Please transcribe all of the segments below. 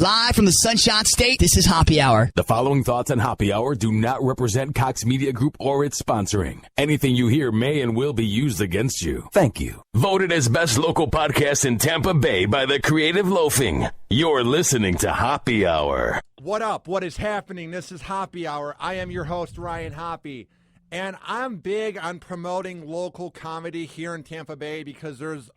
Live from the Sunshine State, this is Hoppe Hour. The following thoughts on Hoppe Hour do not represent Cox Media Group or its sponsoring. Anything you hear may and will be used against you. Thank you. Voted as best local podcast in Tampa Bay by the Creative Loafing. You're listening to Hoppe Hour. What up? What is happening? This is Hoppe Hour. I am your host, Ryan Hoppe. And I'm big on promoting local comedy here in Tampa Bay because there's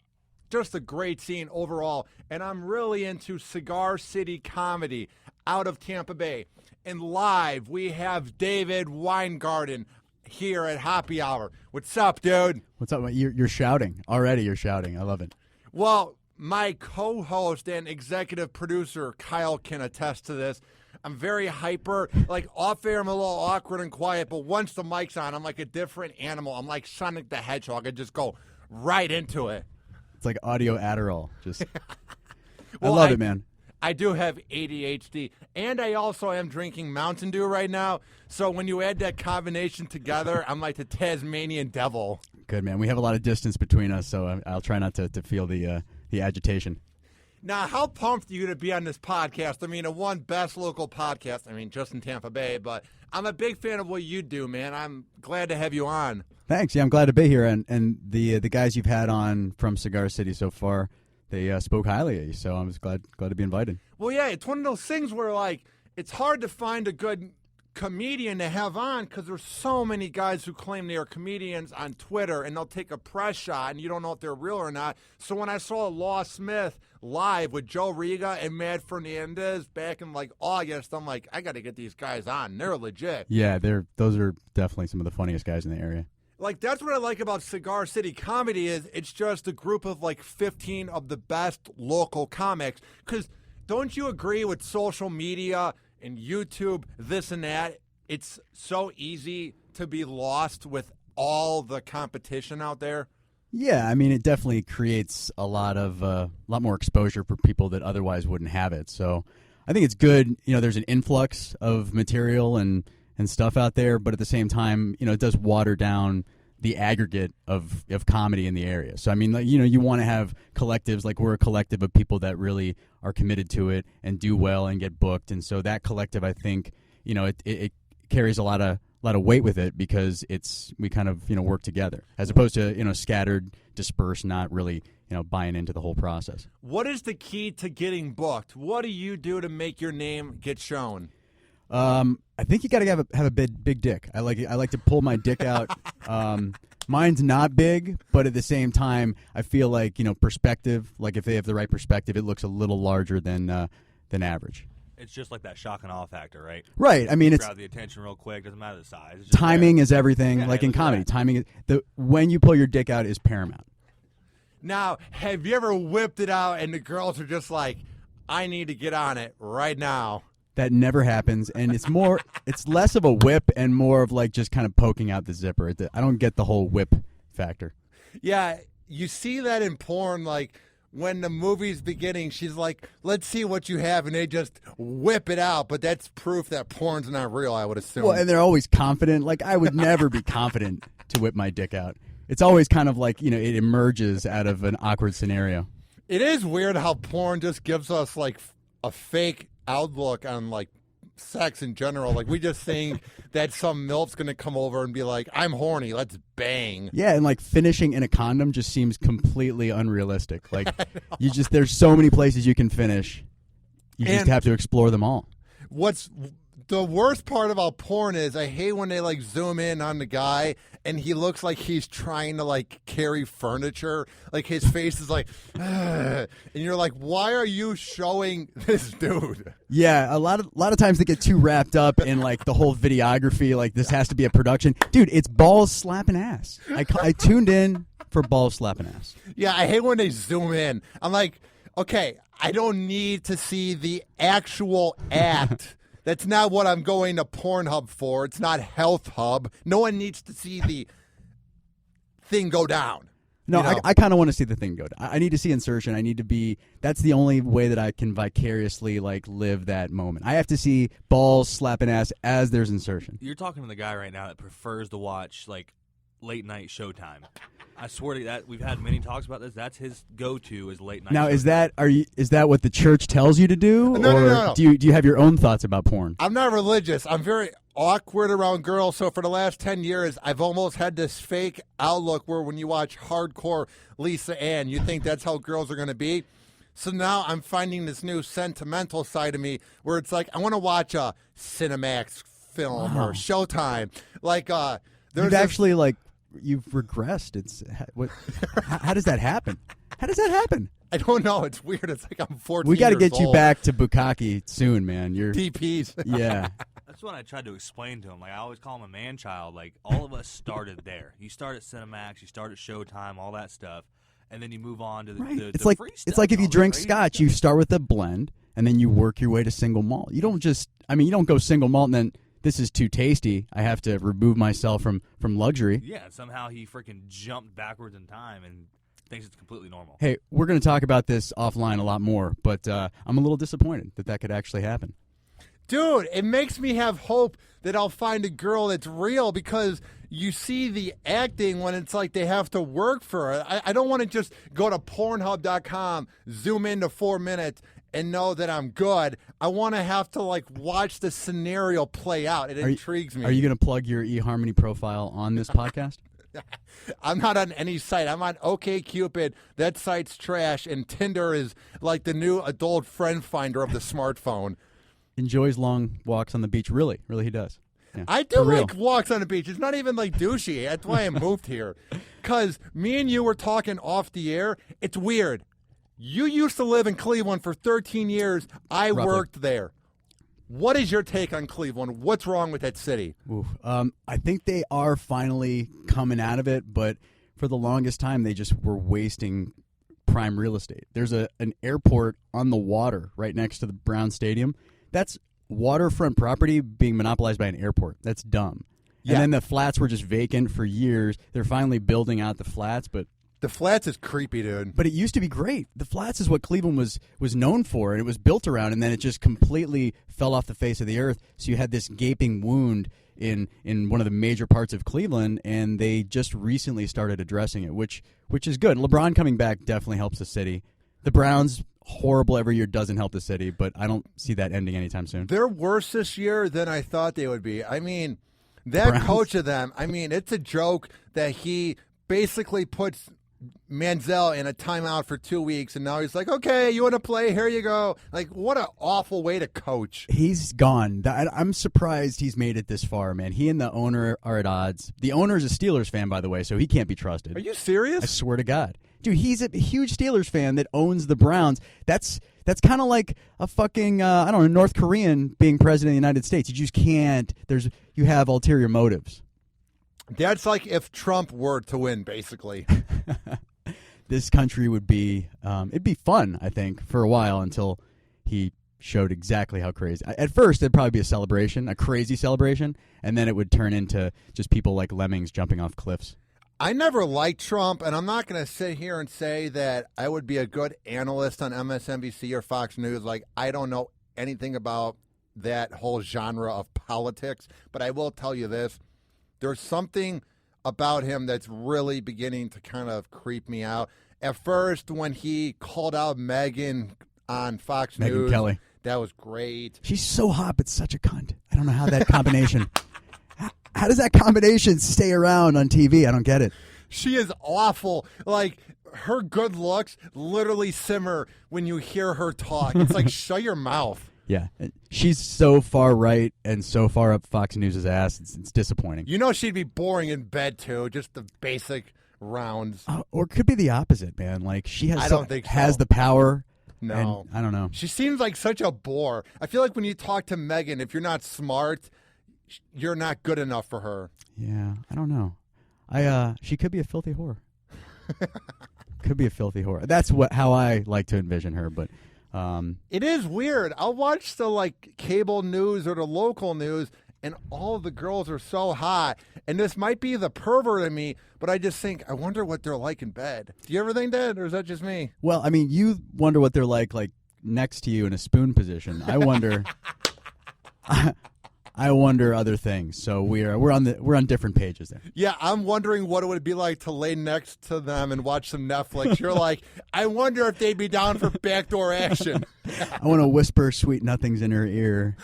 just a great scene overall. And I'm really into Cigar City Comedy out of Tampa Bay. And live, we have David Weingarten here at Hoppe Hour. What's up, dude? What's up? You're shouting already. You're shouting. I love it. Well, my co-host and executive producer, Kyle, can attest to this. I'm very hyper. Like, off air, I'm a little awkward and quiet, but once the mic's on, I'm like a different animal. I'm like Sonic the Hedgehog. I just go right into it. It's like audio Adderall. Just, Well, I love it, man. I do have ADHD, and I also am drinking Mountain Dew right now. So when you add that combination together, I'm like the Tasmanian devil. Good, man. We have a lot of distance between us, so I'll try not to feel the agitation. Now, how pumped are you to be on this podcast? I mean, the one best local podcast, just in Tampa Bay, but I'm a big fan of what you do, man. I'm glad to have you on. Thanks. Yeah, I'm glad to be here, and the guys you've had on from Cigar City so far, they spoke highly of you, so I'm just glad to be invited. Well, yeah, it's one of those things where, like, it's hard to find a good comedian to have on because there's so many guys who claim they are comedians on Twitter, and they'll take a press shot, and you don't know if they're real or not. So when I saw Law Smith live with Joe Riga and Matt Fernandez back in, like, August, I'm like, I got to get these guys on. They're legit. Yeah, those are definitely some of the funniest guys in the area. Like, that's what I like about Cigar City Comedy is it's just a group of, like, 15 of the best local comics. Because don't you agree with social media and YouTube, this and that? It's so easy to be lost with all the competition out there. Yeah, I mean, it definitely creates a lot more exposure for people that otherwise wouldn't have it. So I think it's good. You know, there's an influx of material and stuff out there, but at the same time, you know, it does water down the aggregate of comedy in the area. So, I mean, like, you know, you want to have collectives, like we're a collective of people that really are committed to it and do well and get booked. And so that collective, I think, you know, it carries a lot of weight with it because we kind of, you know, work together as opposed to, you know, scattered, dispersed, not really, you know, buying into the whole process. What is the key to getting booked? What do you do to make your name get shown? I think you got to have a big dick. I like to pull my dick out. Mine's not big, but at the same time, I feel like, you know, perspective. Like if they have the right perspective, it looks a little larger than average. It's just like that shock and awe factor, right? Right. I mean, it's grab the attention real quick. Doesn't matter the size. It's just timing there. is everything. Yeah, like in comedy, that. timing is when you pull your dick out is paramount. Now, have you ever whipped it out and the girls are just like, I need to get on it right now? That never happens, and it's less of a whip and more of like just kind of poking out the zipper. I don't get the whole whip factor. Yeah, you see that in porn, like when the movie's beginning, she's like, let's see what you have, and they just whip it out, but that's proof that porn's not real, I would assume. Well, and they're always confident. Like, I would never be confident to whip my dick out. It's always kind of like, you know, it emerges out of an awkward scenario. It is weird how porn just gives us, like, a fake outlook on, like, sex in general. Like, we just think that some MILF's going to come over and be like, I'm horny, let's bang. Yeah, and, like, finishing in a condom just seems completely unrealistic. Like, there's so many places you can finish. You just have to explore them all. What's the worst part about porn is I hate when they, like, zoom in on the guy and he looks like he's trying to, like, carry furniture. Like, his face is like, and you're like, why are you showing this dude? Yeah, a lot of times they get too wrapped up in, like, the whole videography. Like, this has to be a production. Dude, it's balls slapping ass. I tuned in for balls slapping ass. Yeah, I hate when they zoom in. I'm like, okay, I don't need to see the actual act. That's not what I'm going to Pornhub for. It's not Health Hub. No one needs to see the thing go down. No, you know? I kind of want to see the thing go down. I need to see insertion. I need to be – that's the only way that I can vicariously, like, live that moment. I have to see balls slapping ass as there's insertion. You're talking to the guy right now that prefers to watch, like late night Showtime. I swear to you that we've had many talks about this. That's his go-to is late night. Now, Showtime. is that what the church tells you to do, No. do you have your own thoughts about porn? I'm not religious. I'm very awkward around girls. So for the last 10 years, I've almost had this fake outlook where when you watch hardcore Lisa Ann, you think that's how girls are going to be. So now I'm finding this new sentimental side of me where it's like I want to watch a Cinemax film or Showtime. Like You've regressed. How does that happen? How does that happen? I don't know. It's weird. It's like I'm 14 We got to years get you old. back to Bukkake soon, man. You're DPs. yeah. That's what I tried to explain to him. Like I always call him a man child. Like all of us started there. You start at Cinemax, you start at Showtime, all that stuff, and then you move on to the, Right. the, It's the like free it's stuff like if and you all the drink crazy scotch, stuff. you start with a blend and then you work your way to single malt. You don't go single malt and then this is too tasty. I have to remove myself from luxury. Yeah, and somehow he freaking jumped backwards in time and thinks it's completely normal. Hey, we're going to talk about this offline a lot more, but I'm a little disappointed that could actually happen. Dude, it makes me have hope that I'll find a girl that's real because you see the acting when it's like they have to work for it. I don't want to just go to Pornhub.com, zoom into 4 minutes, and know that I'm good. I want to have to watch the scenario play out. It intrigues me. Are you going to plug your eHarmony profile on this podcast? I'm not on any site. I'm on OkCupid. That site's trash, and Tinder is like the new adult friend finder of the smartphone. Enjoys long walks on the beach. Really he does. Yeah, I do for real. like walks on the beach. It's not even douchey. That's why I moved here. Because me and you were talking off the air. It's weird. You used to live in Cleveland for 13 years. I Roughly. worked there. What is your take on Cleveland? What's wrong with that city? Oof. I think they are finally coming out of it, but for the longest time, they just were wasting prime real estate. There's an airport on the water right next to the Brown Stadium. That's waterfront property being monopolized by an airport. That's dumb. Yeah. And then the flats were just vacant for years. They're finally building out the flats, but The Flats is creepy, dude. it used to be great. The flats is what Cleveland was known for, and it was built around, and then it just completely fell off the face of the earth. So you had this gaping wound in one of the major parts of Cleveland, and they just recently started addressing it, which is good. LeBron coming back definitely helps the city. The Browns, horrible every year, doesn't help the city, but I don't see that ending anytime soon. They're worse this year than I thought they would be. I mean, that Browns? coach of them, it's a joke that he basically puts Manziel in a timeout for 2 weeks, and now he's like, okay, you want to play? Here you go. Like, what an awful way to coach. He's gone. I'm surprised he's made it this far, man. He and the owner are at odds. The owner is a Steelers fan, by the way, so he can't be trusted. Are you I serious? swear to God. Dude, he's a huge Steelers fan that owns the Browns. That's kind of like a fucking, North Korean being president of the United States. You just can't. You have ulterior motives. That's like if Trump were to win, basically. This country would be, it'd be fun, I think, for a while until he showed exactly how crazy. At first, it'd probably be a celebration, a crazy celebration, and then it would turn into just people like lemmings jumping off cliffs. I never liked Trump, and I'm not going to sit here and say that I would be a good analyst on MSNBC or Fox News. Like, I don't know anything about that whole genre of politics, but I will tell you this. There's something about him that's really beginning to kind of creep me out. At first, when he called out Megyn on Fox Megyn News, Kelly. that was great. She's so hot, but such a cunt. I don't know how that combination. How does that combination stay around on TV? I don't get it. She is awful. Like, her good looks literally simmer when you hear her talk. It's like, shut your mouth. Yeah, she's so far right and so far up Fox News' ass. It's disappointing. You know she'd be boring in bed, too. Just the basic rounds. Or it could be the opposite, man. Like, she has I don't think so. has the power. No. and I don't know. She seems like such a bore. I feel like when you talk to Megyn, if you're not smart, you're not good enough for her. Yeah, I don't know. She could be a filthy whore. Could be a filthy whore. That's how I like to envision her, but it is weird. I'll watch the cable news or the local news, and all of the girls are so hot. And this might be the pervert in me, but I just think, I wonder what they're like in bed. Do you ever think that, or is that just me? well, I mean, you wonder what they're like next to you in a spoon position. I wonder. I wonder other things. So we're on different pages there. Yeah, I'm wondering what it would be like to lay next to them and watch some Netflix. You're like, I wonder if they'd be down for backdoor action. I want to whisper sweet nothings in her ear.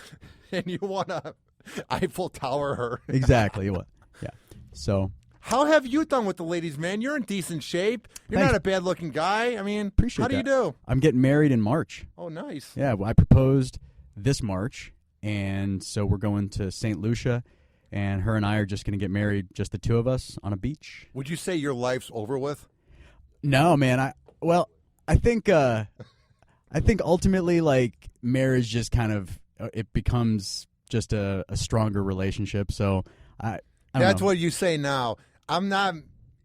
And you want to Eiffel Tower her. Exactly. What? Yeah. So. How have you done with the ladies, man? You're in decent shape. You're Thanks. not a bad-looking guy. I mean, Appreciate how do you that. do? I'm getting married in March. Oh, nice. Yeah, I proposed this March, and so we're going to St. Lucia, and her and I are just going to get married, just the two of us, on a beach. Would you say your life's over with? No, man. I think ultimately, like, marriage just kind of it becomes just a stronger relationship. So I don't That's know. what you say now. I'm not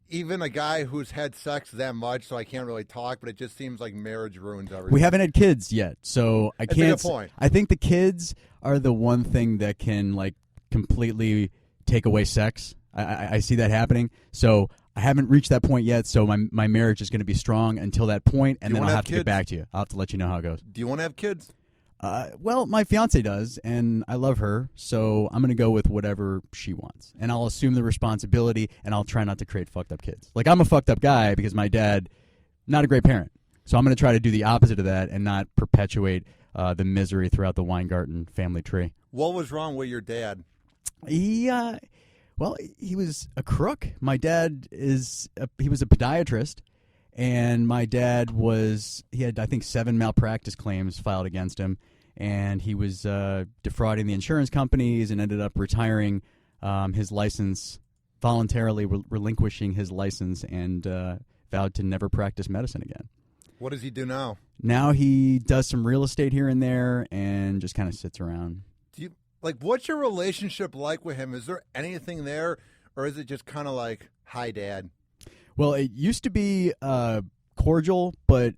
even a guy who's had sex that much, so I can't really talk, but it just seems like marriage ruins everything. We haven't had kids yet, so I That's can't. a good point. I think the kids are the one thing that can like completely take away sex. I see that happening. So I haven't reached that point yet. So my marriage is going to be strong until that point, and Do you then I'll wanna have have to get kids? back to you. I'll have to let you know how it goes. Do you want to have kids? Well, my fiance does, and I love her, so I'm going to go with whatever she wants. And I'll assume the responsibility, and I'll try not to create fucked up kids. Like, I'm a fucked up guy because my dad, not a great parent. So I'm going to try to do the opposite of that and not perpetuate the misery throughout the Weingarten family tree. What was wrong with your dad? He was a crook. My dad he was a podiatrist, and my dad he had, I think, 7 malpractice claims filed against him. And he was defrauding the insurance companies and ended up retiring his license, voluntarily relinquishing his license, and vowed to never practice medicine again. What does he do now? Now he does some real estate here and there and just kind of sits around. What's your relationship like with him? Is there anything there, or is it just kind of like, hi, Dad? Well, it used to be cordial, but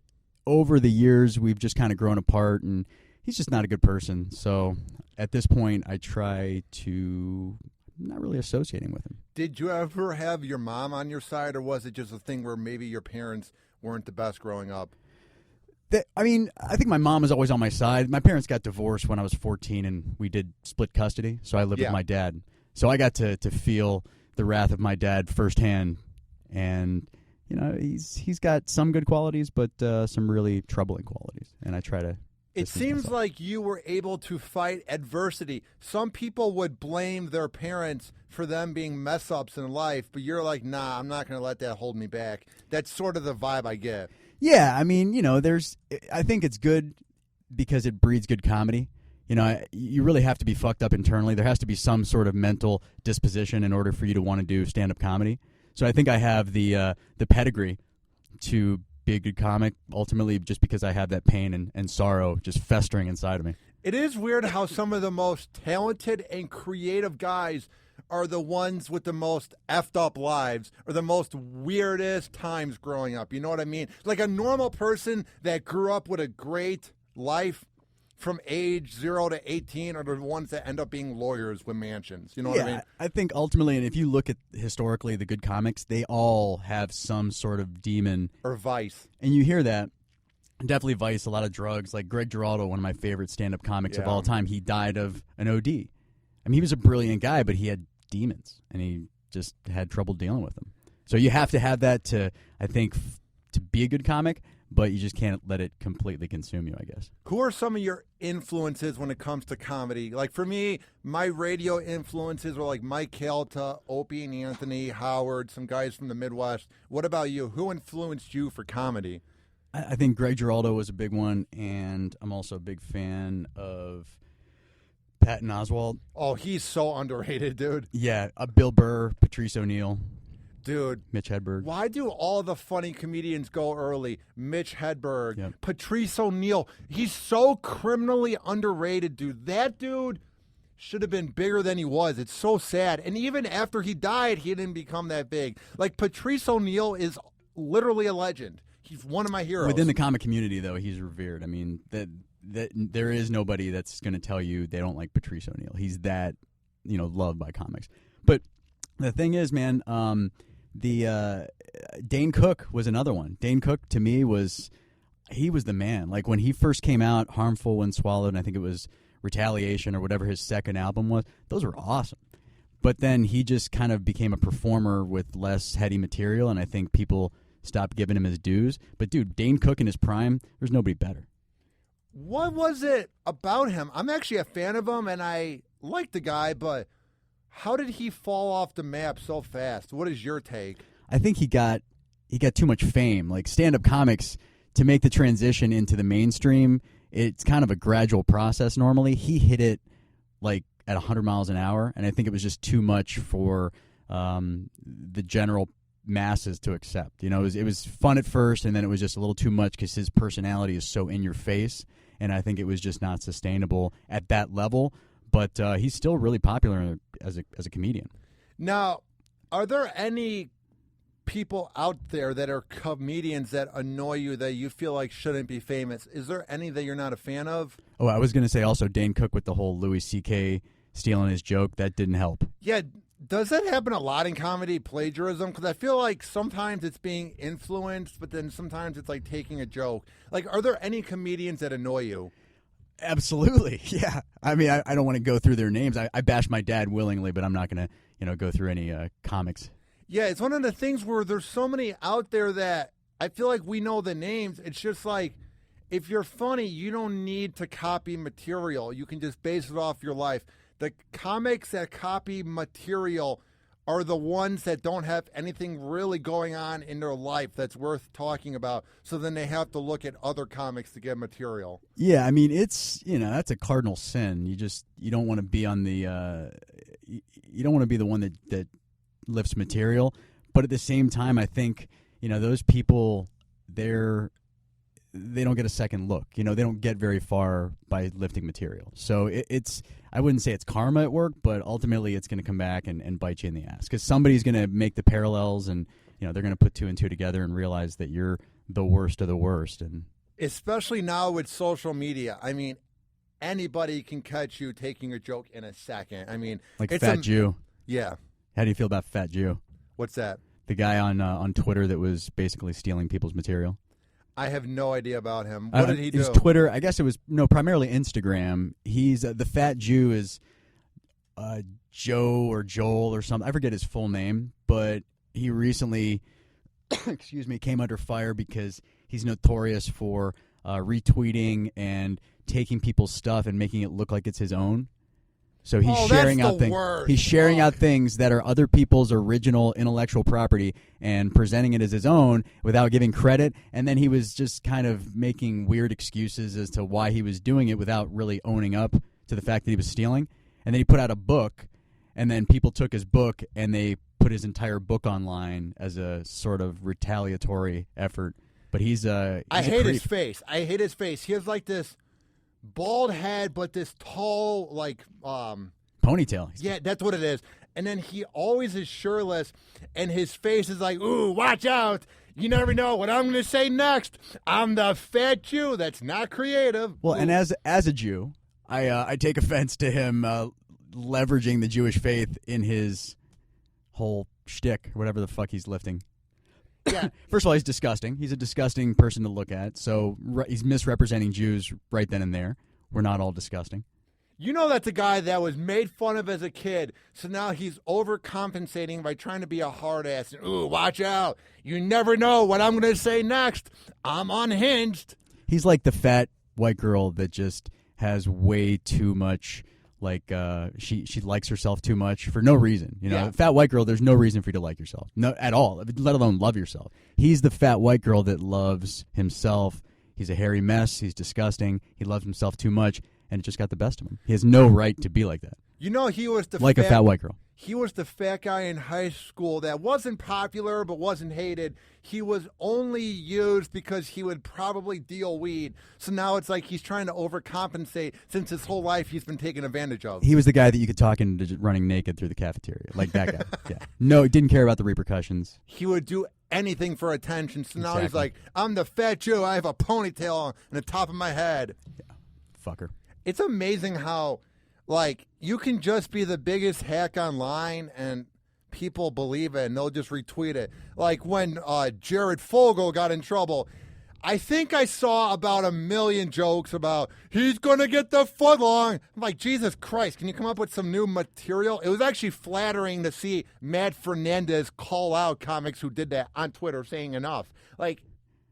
over the years we've just kind of grown apart, and he's just not a good person. So at this point, I try to not really associating with him. Did you ever have your mom on your side, or was it just a thing where maybe your parents weren't the best growing up? I think my mom was always on my side. My parents got divorced when I was 14, and we did split custody, so I lived with my dad. So I got to feel the wrath of my dad firsthand, and he's got some good qualities, but some really troubling qualities, and I try to. It seems like you were able to fight adversity. Some people would blame their parents for them being mess-ups in life, but you're like, nah, I'm not going to let that hold me back. That's sort of the vibe I get. Yeah, I think it's good because it breeds good comedy. You really have to be fucked up internally. There has to be some sort of mental disposition in order for you to want to do stand-up comedy. So I think I have the pedigree to be a good comic, ultimately just because I have that pain and sorrow just festering inside of me. It is weird how some of the most talented and creative guys are the ones with the most effed up lives or the most weirdest times growing up. You know what I mean? Like a normal person that grew up with a great life from age 0 to 18 are the ones that end up being lawyers with mansions. You know what I mean? I think ultimately, and if you look at historically the good comics, they all have some sort of demon. Or vice. And you hear that. Definitely vice, a lot of drugs. Like Greg Giraldo, one of my favorite stand-up comics of all time, he died of an OD. I mean, he was a brilliant guy, but he had demons, and he just had trouble dealing with them. So you have to have that to, I think, to be a good comic, but you just can't let it completely consume you, I guess. Who are some of your influences when it comes to comedy? Like for me, my radio influences were like Mike Calta, Opie and Anthony, Howard, some guys from the Midwest. What about you? Who influenced you for comedy? I think Greg Giraldo was a big one, and I'm also a big fan of Patton Oswalt. Oh, he's so underrated, dude. Yeah, Bill Burr, Patrice O'Neill. Dude. Mitch Hedberg. Why do all the funny comedians go early? Mitch Hedberg, Yep. Patrice O'Neill. He's so criminally underrated, dude. That dude should have been bigger than he was. It's so sad. And even after he died, he didn't become that big. Like, Patrice O'Neill is literally a legend. He's one of my heroes. Within the comic community, though, he's revered. I mean, that there is nobody that's going to tell you they don't like Patrice O'Neill. He's that, loved by comics. But the thing is, man, Dane Cook was another one. Dane Cook, to me, he was the man. Like, when he first came out, Harmful When Swallowed, and I think it was Retaliation or whatever his second album was. Those were awesome. But then he just kind of became a performer with less heady material, and I think people stopped giving him his dues. But, dude, Dane Cook in his prime, there's nobody better. What was it about him? I'm actually a fan of him, and I like the guy, but how did he fall off the map so fast? What is your take? I think he got too much fame. Like, stand-up comics, to make the transition into the mainstream, it's kind of a gradual process normally. He hit it, like, at 100 miles an hour, and I think it was just too much for the general masses to accept. You know, it was fun at first, and then it was just a little too much because his personality is so in your face, and I think it was just not sustainable at that level. But he's still really popular as a comedian. Now, are there any people out there that are comedians that annoy you that you feel like shouldn't be famous? Is there any that you're not a fan of? Oh, I was going to say also Dane Cook with the whole Louis C.K. stealing his joke. That didn't help. Yeah. Does that happen a lot in comedy, plagiarism? Because I feel like sometimes it's being influenced, but then sometimes it's like taking a joke. Like, are there any comedians that annoy you? Absolutely, yeah. I mean, I don't want to go through their names. I bash my dad willingly, but I'm not going to go through any comics. Yeah, it's one of the things where there's so many out there that I feel like we know the names. It's just like, if you're funny, you don't need to copy material. You can just base it off your life. The comics that copy material are the ones that don't have anything really going on in their life that's worth talking about. So then they have to look at other comics to get material. Yeah, I mean, it's, that's a cardinal sin. You don't want to be on the you don't want to be the one that lifts material. But at the same time, I think, those people, they don't get a second look. They don't get very far by lifting material. So it's I wouldn't say it's karma at work, but ultimately it's going to come back and bite you in the ass because somebody's going to make the parallels and they're going to put two and two together and realize that you're the worst of the worst. And especially now with social media, I mean, anybody can catch you taking a joke in a second. I mean, like Fat Jew. Yeah. How do you feel about Fat Jew? What's that? The guy on Twitter that was basically stealing people's material. I have no idea about him. What did he do? His Twitter, I guess it was primarily Instagram. He's the Fat Jew is Joe or Joel or something. I forget his full name, but he recently, came under fire because he's notorious for retweeting and taking people's stuff and making it look like it's his own. So he's sharing out things. He's sharing out things that are other people's original intellectual property and presenting it as his own without giving credit. And then he was just kind of making weird excuses as to why he was doing it without really owning up to the fact that he was stealing. And then he put out a book, and then people took his book and they put his entire book online as a sort of retaliatory effort. But he's I hate his face. I hate his face. He has like this bald head, but this tall, like ponytail. Yeah, that's what it is. And then he always is shirtless, and his face is like, "Ooh, watch out! You never know what I'm going to say next. I'm the Fat Jew." That's not creative. Well, and as a Jew, I take offense to him leveraging the Jewish faith in his whole shtick, or whatever the fuck he's lifting. Yeah. First of all, he's disgusting. He's a disgusting person to look at. So he's misrepresenting Jews right then and there. We're not all disgusting. That's a guy that was made fun of as a kid. So now he's overcompensating by trying to be a hard ass. And, ooh, watch out. You never know what I'm going to say next. I'm unhinged. He's like the fat white girl that just has way too much, like she likes herself too much for no reason. Yeah. Fat white girl, there's no reason for you to like yourself. No, at all, let alone love yourself. He's the fat white girl that loves himself. He's a hairy mess. He's disgusting. He loves himself too much, and it just got the best of him. He has no right to be like that. He was the a fat white girl. He was the fat guy in high school that wasn't popular but wasn't hated. He was only used because he would probably deal weed. So now it's like he's trying to overcompensate since his whole life he's been taken advantage of. He was the guy that you could talk into just running naked through the cafeteria. Like that guy. Yeah. No, he didn't care about the repercussions. He would do anything for attention. So now he's like, I'm the Fat Jew. I have a ponytail on the top of my head. Yeah. Fucker. It's amazing how, like, you can just be the biggest hack online and people believe it and they'll just retweet it. Like when Jared Fogle got in trouble, I think I saw about 1 million jokes about he's going to get the footlong. I'm like, Jesus Christ, can you come up with some new material? It was actually flattering to see Matt Fernandez call out comics who did that on Twitter saying enough. Like,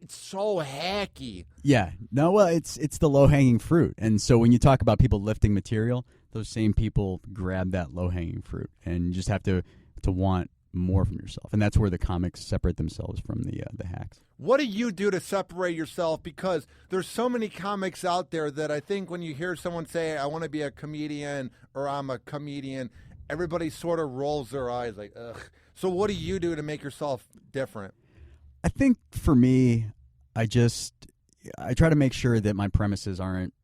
it's so hacky. Yeah. No, well, it's the low-hanging fruit. And so when you talk about people lifting material, those same people grab that low-hanging fruit. And you just have to want more from yourself. And that's where the comics separate themselves from the hacks. What do you do to separate yourself? Because there's so many comics out there that I think when you hear someone say, I want to be a comedian or I'm a comedian, everybody sort of rolls their eyes like, ugh. So what do you do to make yourself different? I think for me, I try to make sure that my premises aren't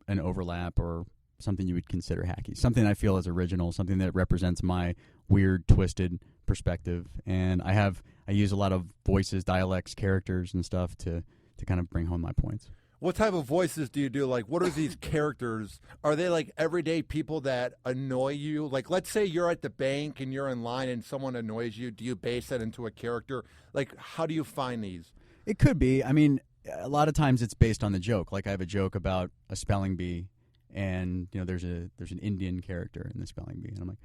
an overlap or something you would consider hacky. Something I feel is original, something that represents my weird, twisted perspective. And I use a lot of voices, dialects, characters, and stuff to kind of bring home my points. What type of voices do you do? Like, what are these characters? Are they like everyday people that annoy you? Like, let's say you're at the bank and you're in line and someone annoys you. Do you base that into a character? Like, how do you find these? It could be. I mean, a lot of times it's based on the joke. Like, I have a joke about a spelling bee, and there's an Indian character in the spelling bee, and I'm like,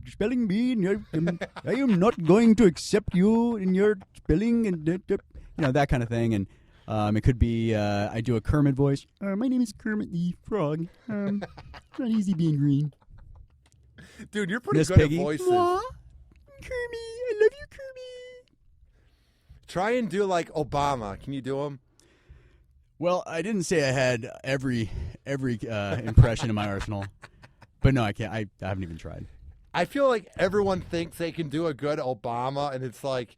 spelling bee, and I am not going to accept you in your spelling, and that kind of thing. And it could be I do a Kermit voice. My name is Kermit the Frog. Not easy being green. Dude, you're pretty Miss good Piggy. at voices. Aw, Kermit, I love you, Kermit. Try and do like Obama. Can you do him? Well, I didn't say I had every impression in my arsenal, but no, I can't. I haven't even tried. I feel like everyone thinks they can do a good Obama, and it's like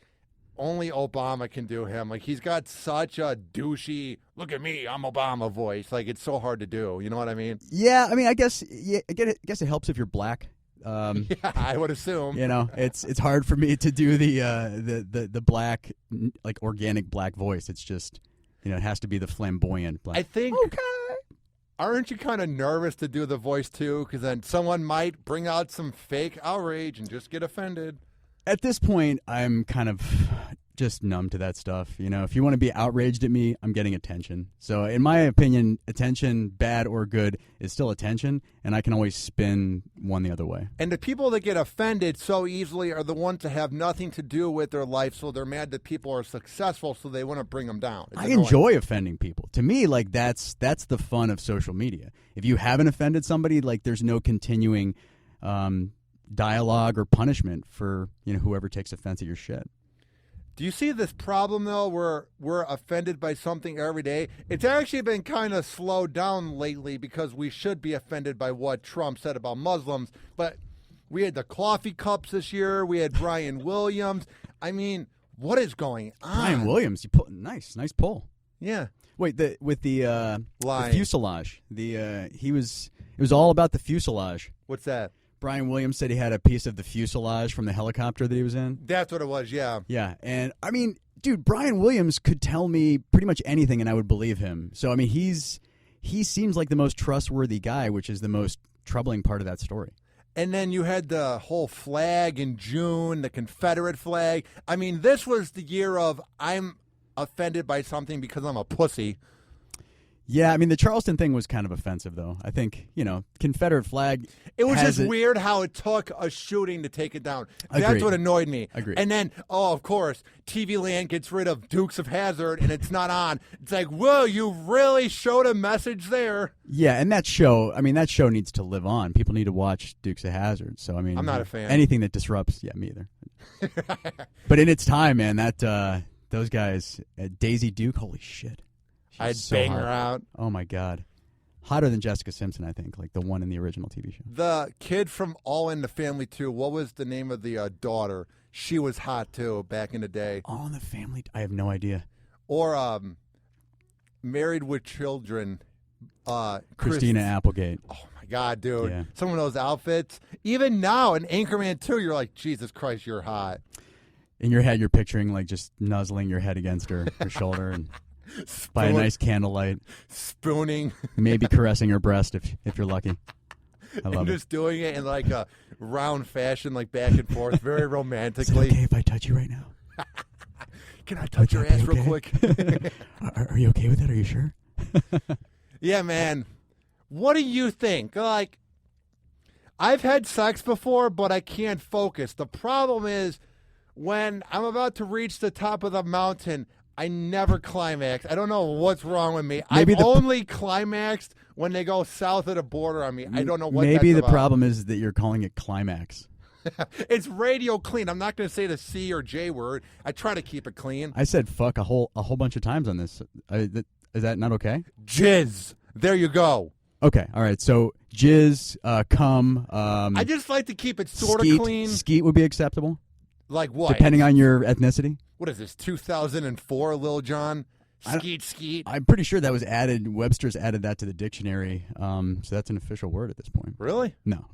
only Obama can do him. Like, he's got such a douchey, look at me, I'm Obama voice. Like, it's so hard to do. You know what I mean? Yeah, I mean, I guess it helps if you're black. Yeah, I would assume. It's hard for me to do the black, like, organic black voice. It's just, it has to be the flamboyant black. I think. Okay. Aren't you kind of nervous to do the voice too? Because then someone might bring out some fake outrage and just get offended. At this point, I'm kind of just numb to that stuff. If you want to be outraged at me, I'm getting attention. So in my opinion, attention, bad or good, is still attention, and I can always spin one the other way. And the people that get offended so easily are the ones that have nothing to do with their life, so they're mad that people are successful, so they want to bring them down. I enjoy offending people. To me, like, that's the fun of social media. If you haven't offended somebody, like, there's no continuing dialogue or punishment for whoever takes offense at your shit. Do you see this problem, though, where we're offended by something every day? It's actually been kind of slowed down lately because we should be offended by what Trump said about Muslims. But we had the coffee cups this year. We had Brian Williams. I mean, what is going on? Brian Williams, you pull nice pull. Yeah. Wait, with the Line. fuselage. It was all about the fuselage. What's that? Brian Williams said he had a piece of the fuselage from the helicopter that he was in. That's what it was, yeah. Yeah, and I mean, dude, Brian Williams could tell me pretty much anything and I would believe him. So, I mean, he seems like the most trustworthy guy, which is the most troubling part of that story. And then you had the whole flag in June, the Confederate flag. I mean, this was the year of I'm offended by something because I'm a pussy. Yeah, I mean, the Charleston thing was kind of offensive, though. I think, Confederate flag. It was just weird how it took a shooting to take it down. Agreed. That's what annoyed me. Agreed. And then, of course, TV Land gets rid of Dukes of Hazzard, and it's not on. It's like, whoa, you really showed a message there. Yeah, and that show needs to live on. People need to watch Dukes of Hazzard. So, I mean, I'm not a fan. Anything that disrupts, me either. But in its time, man, those guys, Daisy Duke, holy shit. I'd so bang hot. her out. Oh, my God. Hotter than Jessica Simpson, I think, like the one in the original TV show. The kid from All in the Family, too. What was the name of the daughter? She was hot, too, back in the day. All in the Family? I have no idea. Or Married with Children. Christina Applegate. Oh, my God, dude. Yeah. Some of those outfits. Even now, in Anchorman 2, you're like, Jesus Christ, you're hot. In your head, you're picturing, like, just nuzzling your head against her shoulder and... by a nice candlelight. Spooning. Maybe caressing her breast if you're lucky. I love and it. just doing it in like a round fashion, like back and forth, very romantically. Is it okay if I touch you right now? Can I touch your ass real quick? Are you okay with that? Are you sure? Yeah, man. What do you think? Like, I've had sex before, but I can't focus. The problem is when I'm about to reach the top of the mountain, I never climax. I don't know what's wrong with me. I've only climaxed when they go south of the border on me. I don't know what Maybe that's the about. problem is that you're calling it climax. It's radio clean. I'm not going to say the C or J word. I try to keep it clean. I said fuck a whole bunch of times on this. Is that not okay? Jizz. There you go. Okay, all right. So jizz, cum. I just like to keep it sort of clean. Skeet would be acceptable. Like what? Depending on your ethnicity. What is this, 2004, Lil Jon? Skeet. I'm pretty sure that was added. Webster's added that to the dictionary. So that's an official word at this point. Really? No.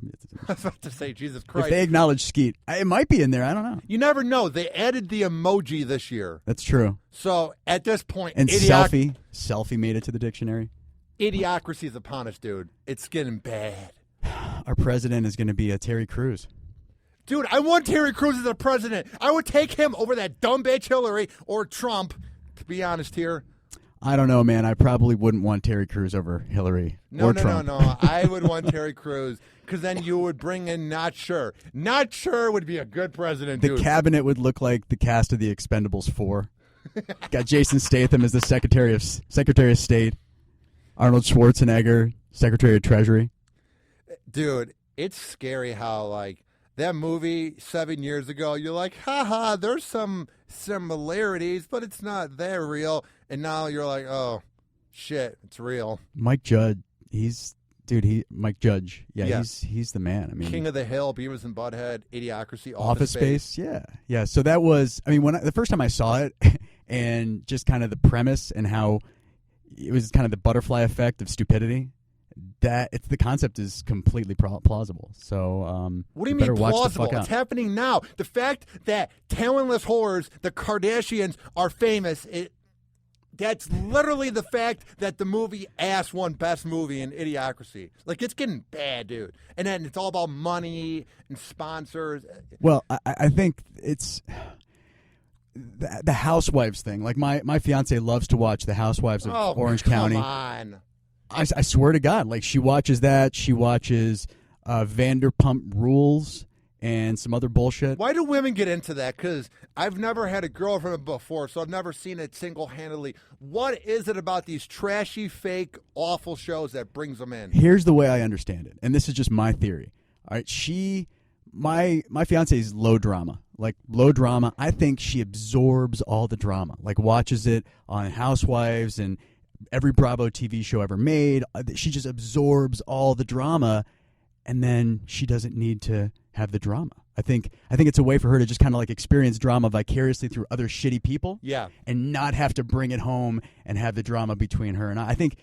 I was about to say, Jesus Christ. If they acknowledge skeet, it might be in there. I don't know. You never know. They added the emoji this year. That's true. So at this point, And selfie made it to the dictionary. Idiocracy is upon us, dude. It's getting bad. Our president is going to be a Terry Crews. Dude, I want Terry Crews as a president. I would take him over that dumb bitch Hillary or Trump, to be honest here. I don't know, man. I probably wouldn't want Terry Crews over Hillary or Trump. No. I would want Terry Crews because then you would bring in Not Sure. Not Sure would be a good president, The dude. cabinet would look like the cast of The Expendables 4. Got Jason Statham as the Secretary of State. Arnold Schwarzenegger, Secretary of Treasury. Dude, it's scary how, like, that movie 7 years ago, you're like, haha, there's some similarities, but it's not that real. And now you're like, oh, shit, it's real. Mike Judge, Mike Judge. Yeah, he's the man. I mean, King of the Hill, Beavis and Butthead, Idiocracy, Office Space. Yeah. So that was, I mean, the first time I saw it and just kind of the premise and how it was kind of the butterfly effect of stupidity. The concept is completely plausible. So, what do you mean plausible? It's happening now. The fact that talentless whores, the Kardashians, are famous. That's literally the fact that the movie Ass won Best Movie in Idiocracy. Like, it's getting bad, dude. And then it's all about money and sponsors. Well, I think it's the Housewives thing. Like, my fiance loves to watch the Housewives of Orange County. Come on. I swear to God, like, she watches that. She watches Vanderpump Rules and some other bullshit. Why do women get into that? Because I've never had a girlfriend before, so I've never seen it single-handedly. What is it about these trashy, fake, awful shows that brings them in? Here's the way I understand it, and this is just my theory. All right, my fiance is low drama. Like, low drama. I think she absorbs all the drama. Like, watches it on Housewives and every Bravo TV show ever made. She just absorbs all the drama, and then she doesn't need to have the drama. I think it's a way for her to just kind of like experience drama vicariously through other shitty people. Yeah. And not have to bring it home and have the drama between her and I think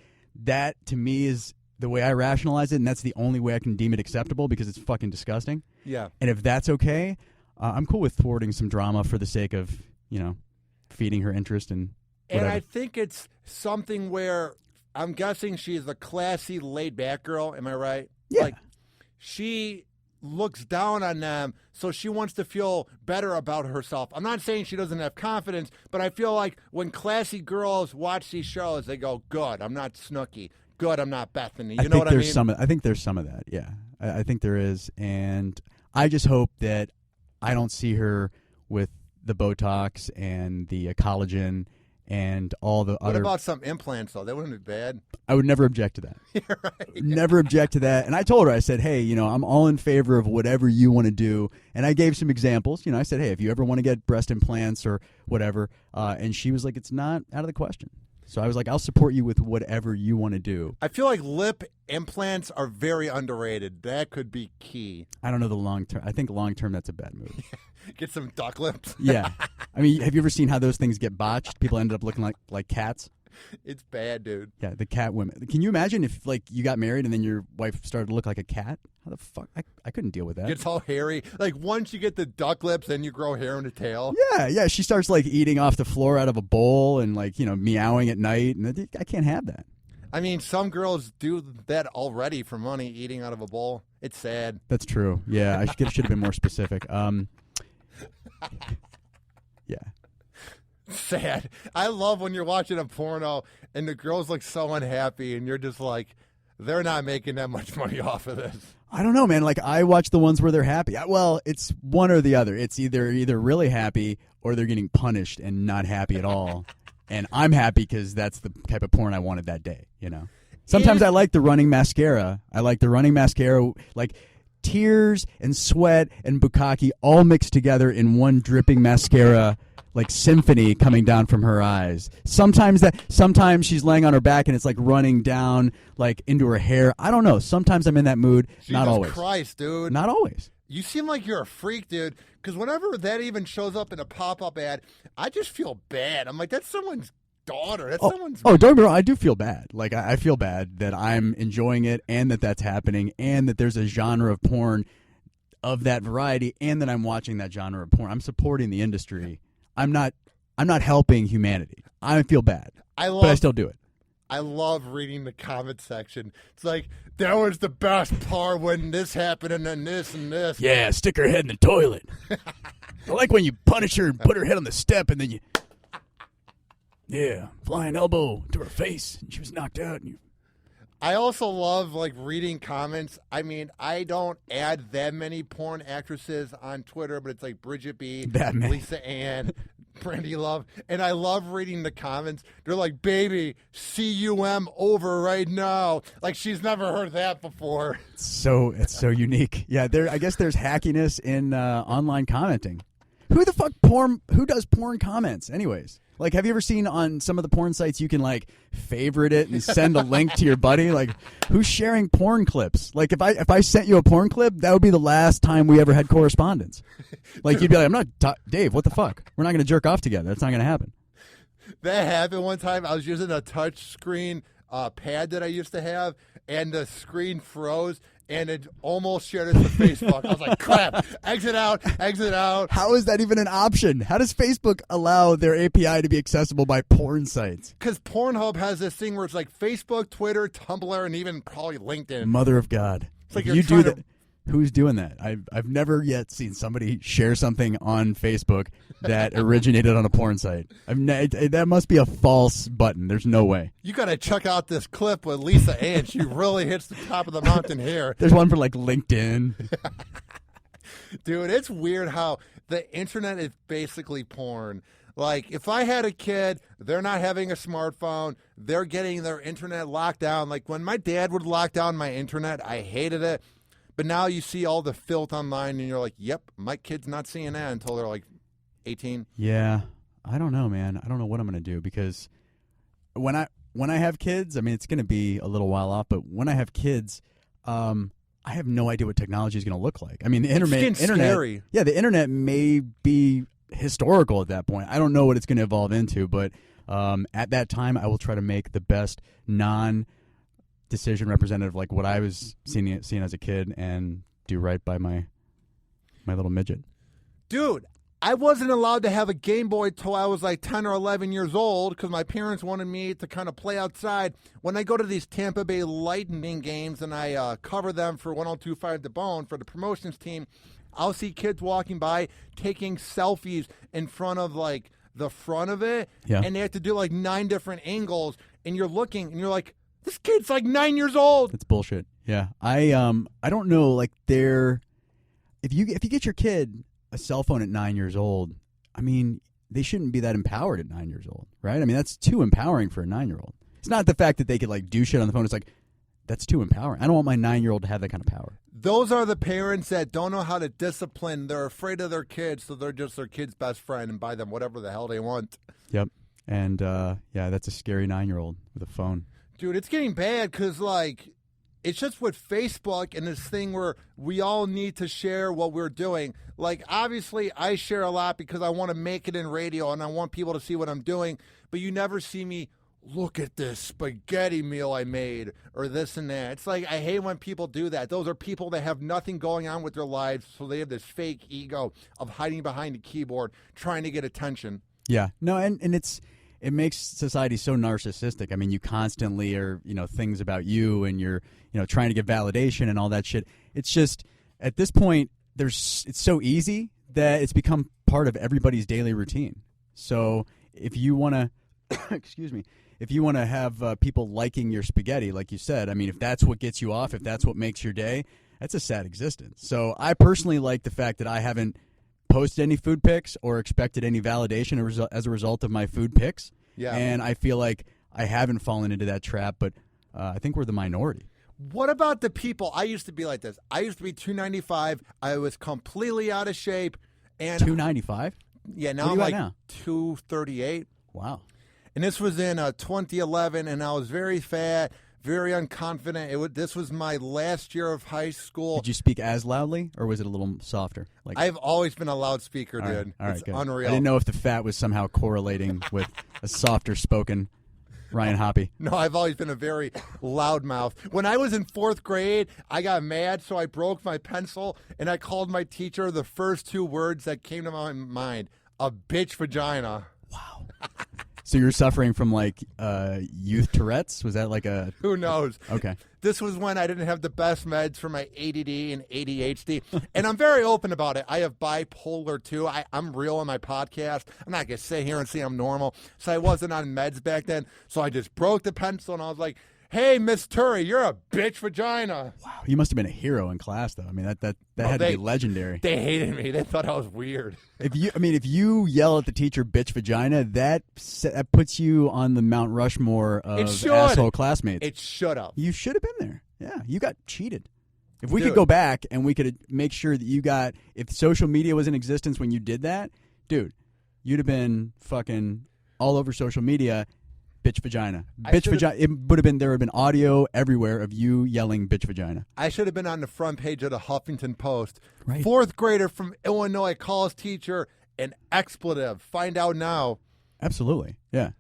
that, to me, is the way I rationalize it, and that's the only way I can deem it acceptable because it's fucking disgusting. Yeah. And if that's okay, I'm cool with thwarting some drama for the sake of, feeding her interest in whatever. And I think it's something where I'm guessing she's a classy, laid-back girl. Am I right? Yeah. Like, she looks down on them, so she wants to feel better about herself. I'm not saying she doesn't have confidence, but I feel like when classy girls watch these shows, they go, good, I'm not Snooki. Good, I'm not Bethany. You know what I mean? I think there's some of that, yeah. I think there is, and I just hope that I don't see her with the Botox and the collagen and all the other... What about some implants, though? That wouldn't be bad. I would never object to that. You're right. Never object to that. And I told her, I said, hey, I'm all in favor of whatever you want to do. And I gave some examples. I said, hey, if you ever want to get breast implants or whatever. And she was like, it's not out of the question. So I was like, I'll support you with whatever you want to do. I feel like lip implants are very underrated. That could be key. I don't know the long term. I think long term, that's a bad move. Get some duck lips. Yeah. I mean, have you ever seen how those things get botched? People ended up looking like cats. It's bad, dude. Yeah, the cat women. Can you imagine if, like, you got married and then your wife started to look like a cat? How the fuck? I couldn't deal with that. Gets all hairy. Like, once you get the duck lips, then you grow hair in the tail. Yeah. She starts, like, eating off the floor out of a bowl and, like, meowing at night. And I can't have that. I mean, some girls do that already for money, eating out of a bowl. It's sad. That's true. Yeah, I should have been more specific. Yeah. sad. I love when you're watching a porno and the girls look so unhappy and you're just like, they're not making that much money off of this. I don't know, man. Like, I watch the ones where they're happy. Well, it's one or the other. It's either really happy or they're getting punished and not happy at all. And I'm happy because that's the type of porn I wanted that day, you know? Sometimes I like the running mascara. Like tears and sweat and bukkake all mixed together in one dripping mascara, like symphony coming down from her eyes. Sometimes she's laying on her back and it's like running down like into her hair. I don't know. Sometimes I'm in that mood. Not always. Jesus Christ, dude. Not always. You seem like you're a freak, dude. Because whenever that even shows up in a pop-up ad, I just feel bad. I'm like, that's someone's daughter. That's someone's. Oh, don't get me wrong. I do feel bad. Like, I feel bad that I'm enjoying it and that's happening and that there's a genre of porn of that variety and that I'm watching that genre of porn. I'm supporting the industry. I'm not helping humanity. I feel bad, but I still do it. I love reading the comment section. It's like, that was the best part when this happened and then this and this. Yeah, stick her head in the toilet. I like when you punish her and put her head on the step and then you... Yeah, flying elbow to her face and she was knocked out. I also love, like, reading comments. I mean, I don't add that many porn actresses on Twitter, but it's like Bridget B., Lisa Ann, Brandy Love, and I love reading the comments. They're like, baby, CUM over right now. Like, she's never heard that before. It's so unique. Yeah, I guess there's hackiness in online commenting. Who does porn comments anyways? Like, have you ever seen on some of the porn sites you can, like, favorite it and send a link to your buddy? Like, who's sharing porn clips? Like, if I sent you a porn clip, that would be the last time we ever had correspondence. Like, you'd be like, Dave, what the fuck? We're not going to jerk off together. That's not going to happen. That happened one time. I was using a touch screen pad that I used to have, and the screen froze. And it almost shared it to Facebook. I was like, crap, exit out. How is that even an option? How does Facebook allow their API to be accessible by porn sites? Because Pornhub has this thing where it's like Facebook, Twitter, Tumblr, and even probably LinkedIn. Mother of God. It's like you do that. Who's doing that? I've never yet seen somebody share something on Facebook that originated on a porn site. That must be a false button. There's no way. You got to check out this clip with Lisa Ann. She really hits the top of the mountain here. There's one for like LinkedIn. Dude, it's weird how the internet is basically porn. Like, if I had a kid, they're not having a smartphone, they're getting their internet locked down. Like, when my dad would lock down my internet, I hated it. But now you see all the filth online, and you're like, yep, my kid's not seeing that until they're like 18. Yeah, I don't know, man. I don't know what I'm going to do because when I have kids, I mean, it's going to be a little while off, but when I have kids, I have no idea what technology is going to look like. I mean, the internet, scary. Yeah, the internet may be historical at that point. I don't know what it's going to evolve into, but at that time, I will try to make the best decision representative like what I was seeing as a kid and do right by my little midget. Dude, I wasn't allowed to have a Game Boy till I was like 10 or 11 years old because my parents wanted me to kind of play outside. When I go to these Tampa Bay Lightning games and I cover them for 102.5 The Bone for the promotions team, I'll see kids walking by taking selfies in front of like the front of it, and they have to do like 9 different angles, and you're looking and you're like, this kid's like 9 years old. That's bullshit. Yeah, I don't know. Like, if you get your kid a cell phone at 9 years old, I mean, they shouldn't be that empowered at 9 years old, right? I mean, that's too empowering for a 9-year-old. It's not the fact that they could like do shit on the phone. It's like, that's too empowering. I don't want my 9-year-old to have that kind of power. Those are the parents that don't know how to discipline. They're afraid of their kids, so they're just their kid's best friend and buy them whatever the hell they want. Yep. And yeah, that's a scary 9-year-old with a phone. Dude, it's getting bad because, like, it's just with Facebook and this thing where we all need to share what we're doing. Like, obviously, I share a lot because I want to make it in radio and I want people to see what I'm doing. But you never see me, look at this spaghetti meal I made or this and that. It's like, I hate when people do that. Those are people that have nothing going on with their lives, so they have this fake ego of hiding behind a keyboard, trying to get attention. Yeah. No, and it makes society so narcissistic. I mean, you constantly are, things about you and you're, trying to get validation and all that shit. It's just, at this point, it's so easy that it's become part of everybody's daily routine. So if you want to, excuse me, if you want to have people liking your spaghetti, like you said, I mean, if that's what gets you off, if that's what makes your day, that's a sad existence. So I personally like the fact that I haven't posted any food pics or expected any validation as a result of my food pics. Yeah. And I feel like I haven't fallen into that trap, but I think we're the minority. What about the people? I used to be like this. I used to be 295. I was completely out of shape. And 295? Yeah, now What are I'm you at like now? 238. Wow. And this was in 2011, and I was very fat, very unconfident. This was my last year of high school. Did you speak as loudly, or was it a little softer? Like, I've always been a loudspeaker, all right, dude. all right, It's good. unreal. I didn't know if the fat was somehow correlating with a softer spoken Ryan Hoppe. No, I've always been a very loud mouth. When I was in 4th grade, I got mad, so I broke my pencil, and I called my teacher the first 2 words that came to my mind, a bitch vagina. Wow. So you're suffering from like youth Tourette's? Was that like a... Who knows? Okay. This was when I didn't have the best meds for my ADD and ADHD. And I'm very open about it. I have bipolar too. I'm real on my podcast. I'm not going to sit here and say I'm normal. So I wasn't on meds back then. So I just broke the pencil and I was like, hey, Miss Turry, you're a bitch vagina. Wow. You must have been a hero in class, though. I mean, that had to be legendary. They hated me. They thought I was weird. If you yell at the teacher "bitch vagina," that puts you on the Mount Rushmore of asshole classmates. It should have. You should have been there. Yeah, you got cheated. If we Dude. could go back and we could make sure that you got, if social media was in existence when you did that, dude, you'd have been fucking all over social media. Bitch vagina. Bitch vagina. It would have been, there would have been audio everywhere of you yelling bitch vagina. I should have been on the front page of the Huffington Post. Right. 4th grader from Illinois calls teacher an expletive. Find out now. Absolutely. Yeah.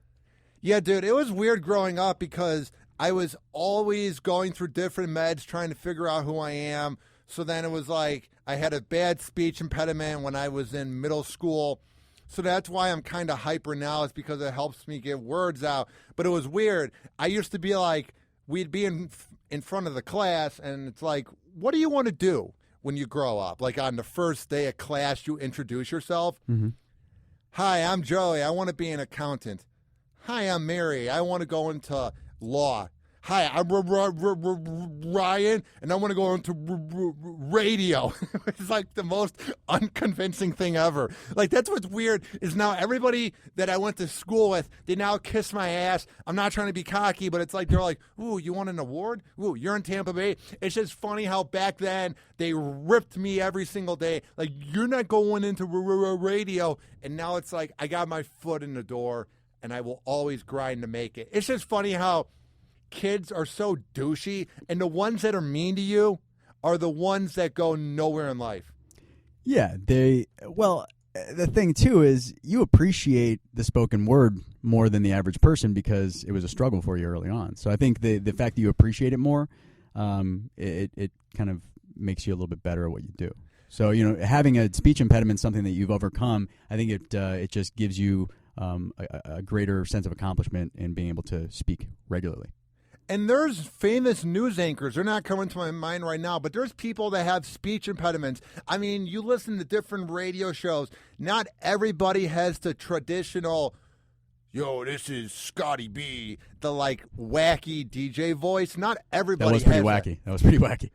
Yeah, dude, it was weird growing up because I was always going through different meds trying to figure out who I am. So then it was like I had a bad speech impediment when I was in middle school. So that's why I'm kind of hyper now, is because it helps me get words out. But it was weird. I used to be like, we'd be in front of the class, and it's like, what do you want to do when you grow up? Like on the first day of class, you introduce yourself. Mm-hmm. Hi, I'm Joey. I want to be an accountant. Hi, I'm Mary. I want to go into law. Hi, I'm Ryan, and I want to go into radio. It's like the most unconvincing thing ever. Like, that's what's weird, is now everybody that I went to school with, they now kiss my ass. I'm not trying to be cocky, but it's like, they're like, ooh, you want an award? Ooh, you're in Tampa Bay? It's just funny how back then they ripped me every single day. Like, you're not going into radio. And now it's like, I got my foot in the door, and I will always grind to make it. It's just funny how kids are so douchey, and the ones that are mean to you are the ones that go nowhere in life. Yeah, the thing too is you appreciate the spoken word more than the average person because it was a struggle for you early on. So I think the fact that you appreciate it more, it kind of makes you a little bit better at what you do. So, having a speech impediment, something that you've overcome, I think it just gives you a greater sense of accomplishment in being able to speak regularly. And there's famous news anchors. They're not coming to my mind right now, but there's people that have speech impediments. I mean, you listen to different radio shows. Not everybody has the traditional, yo, this is Scotty B, the like wacky DJ voice. Not everybody has that. Was pretty wacky.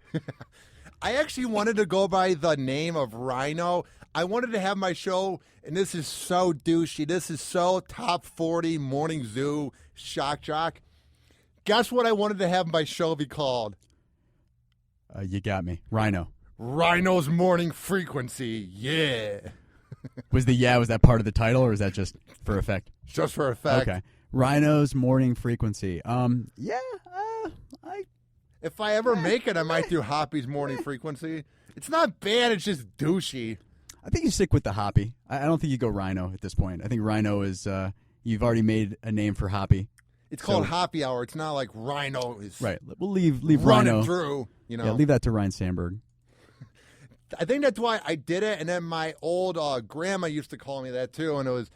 I actually wanted to go by the name of Rhino. I wanted to have my show, and this is so douchey. This is so top 40 morning zoo shock jock. Guess what I wanted to have my show be called? You got me. Rhino. Rhino's Morning Frequency. Yeah. Was that part of the title, or is that just for effect? Just for effect. Okay. Rhino's Morning Frequency. If I ever make it, I might do Hoppe's Morning Frequency. It's not bad. It's just douchey. I think you stick with the Hoppe. I don't think you go Rhino at this point. I think Rhino is, you've already made a name for Hoppe. It's called Hoppe Hour. It's not like Rhino is right. We'll leave running Rhino through. Yeah, leave that to Ryan Sandberg. I think that's why I did it. And then my old grandma used to call me that too, and it was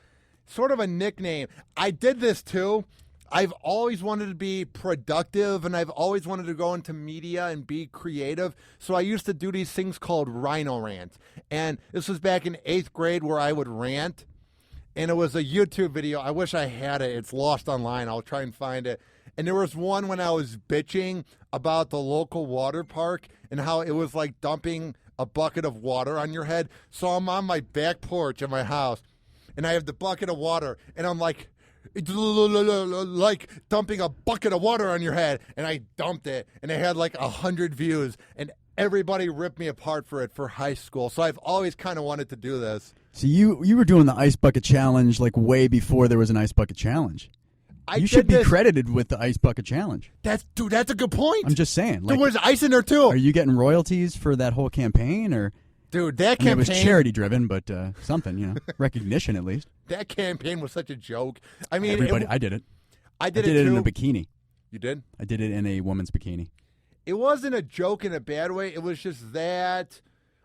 sort of a nickname. I did this too. I've always wanted to be productive, and I've always wanted to go into media and be creative. So I used to do these things called Rhino Rants. And this was back in 8th grade where I would rant. and it was a YouTube video. I wish I had it. It's lost online. I'll try and find it. And there was one when I was bitching about the local water park and how it was like dumping a bucket of water on your head. So I'm on my back porch at my house, and I have the bucket of water, and I'm like dumping a bucket of water on your head, and I dumped it, and it had like 100 views, and everybody ripped me apart for it for high school. So I've always kind of wanted to do this. So you were doing the ice bucket challenge like way before there was an ice bucket challenge. You should be credited with the ice bucket challenge. That's a good point. I'm just saying. There was ice in there too. Are you getting royalties for that whole campaign, or? Dude, that campaign... it was charity driven, but something, recognition at least. That campaign was such a joke. I mean, I did it. I did it too. in a bikini. You did? I did it in a woman's bikini. It wasn't a joke in a bad way. It was just that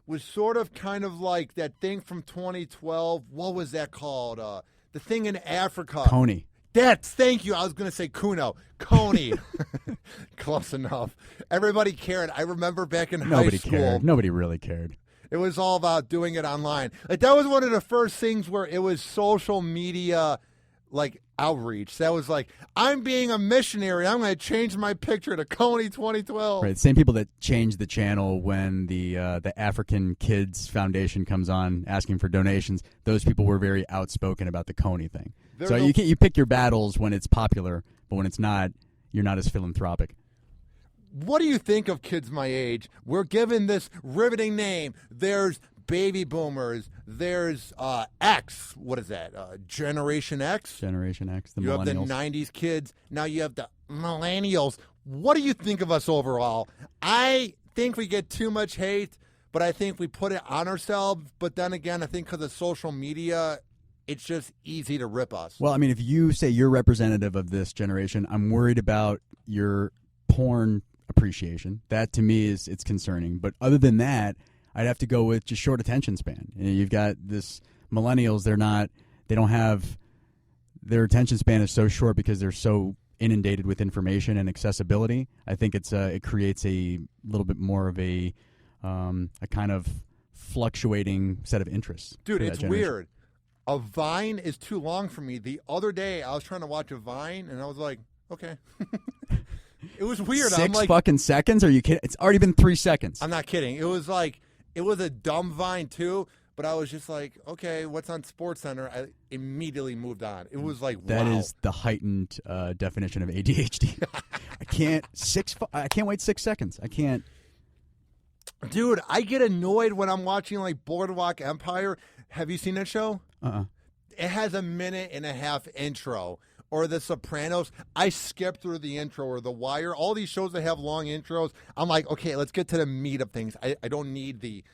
was sort of kind of like that thing from 2012. What was that called? The thing in Africa. Coney. Thank you. I was going to say Kuno. Coney. Close enough. Everybody cared. I remember back in high school. Cared. Nobody really cared. It was all about doing it online. Like, that was one of the first things where it was social media, like, outreach. That was like, I'm being a missionary. I'm going to change my picture to Coney 2012. Right. Same people that changed the channel when the African Kids Foundation comes on asking for donations. Those people were very outspoken about the Coney thing. You pick your battles when it's popular, but when it's not, you're not as philanthropic. What do you think of kids my age? We're given this riveting name. There's baby boomers. There's X. What is that? Generation X? Generation X, the millennials. You have the 90s kids. Now you have the millennials. What do you think of us overall? I think we get too much hate, but I think we put it on ourselves. But then again, I think because of social media, it's just easy to rip us. Well, I mean, if you say you're representative of this generation, I'm worried about your porn appreciation. That to me it's concerning. But other than that, I'd have to go with just short attention span. You've got this millennials. They don't have, their attention span is so short because they're so inundated with information and accessibility. I think it creates a little bit more of a kind of fluctuating set of interests. Dude, it's weird. A Vine is too long for me. The other day I was trying to watch a Vine and I was like, okay. It was weird. 6 fucking seconds? Are you kidding? It's already been 3 seconds. I'm not kidding. It was a dumb Vine too, but I was just like, okay, what's on SportsCenter? I immediately moved on. It was like, that wow. is the heightened definition of ADHD. I can't wait 6 seconds. I can't. Dude, I get annoyed when I'm watching like Boardwalk Empire. Have you seen that show? It has a 1.5-minute intro. Or The Sopranos. I skip through the intro, or The Wire. All these shows that have long intros, I'm like, okay, let's get to the meat of things. I don't need the...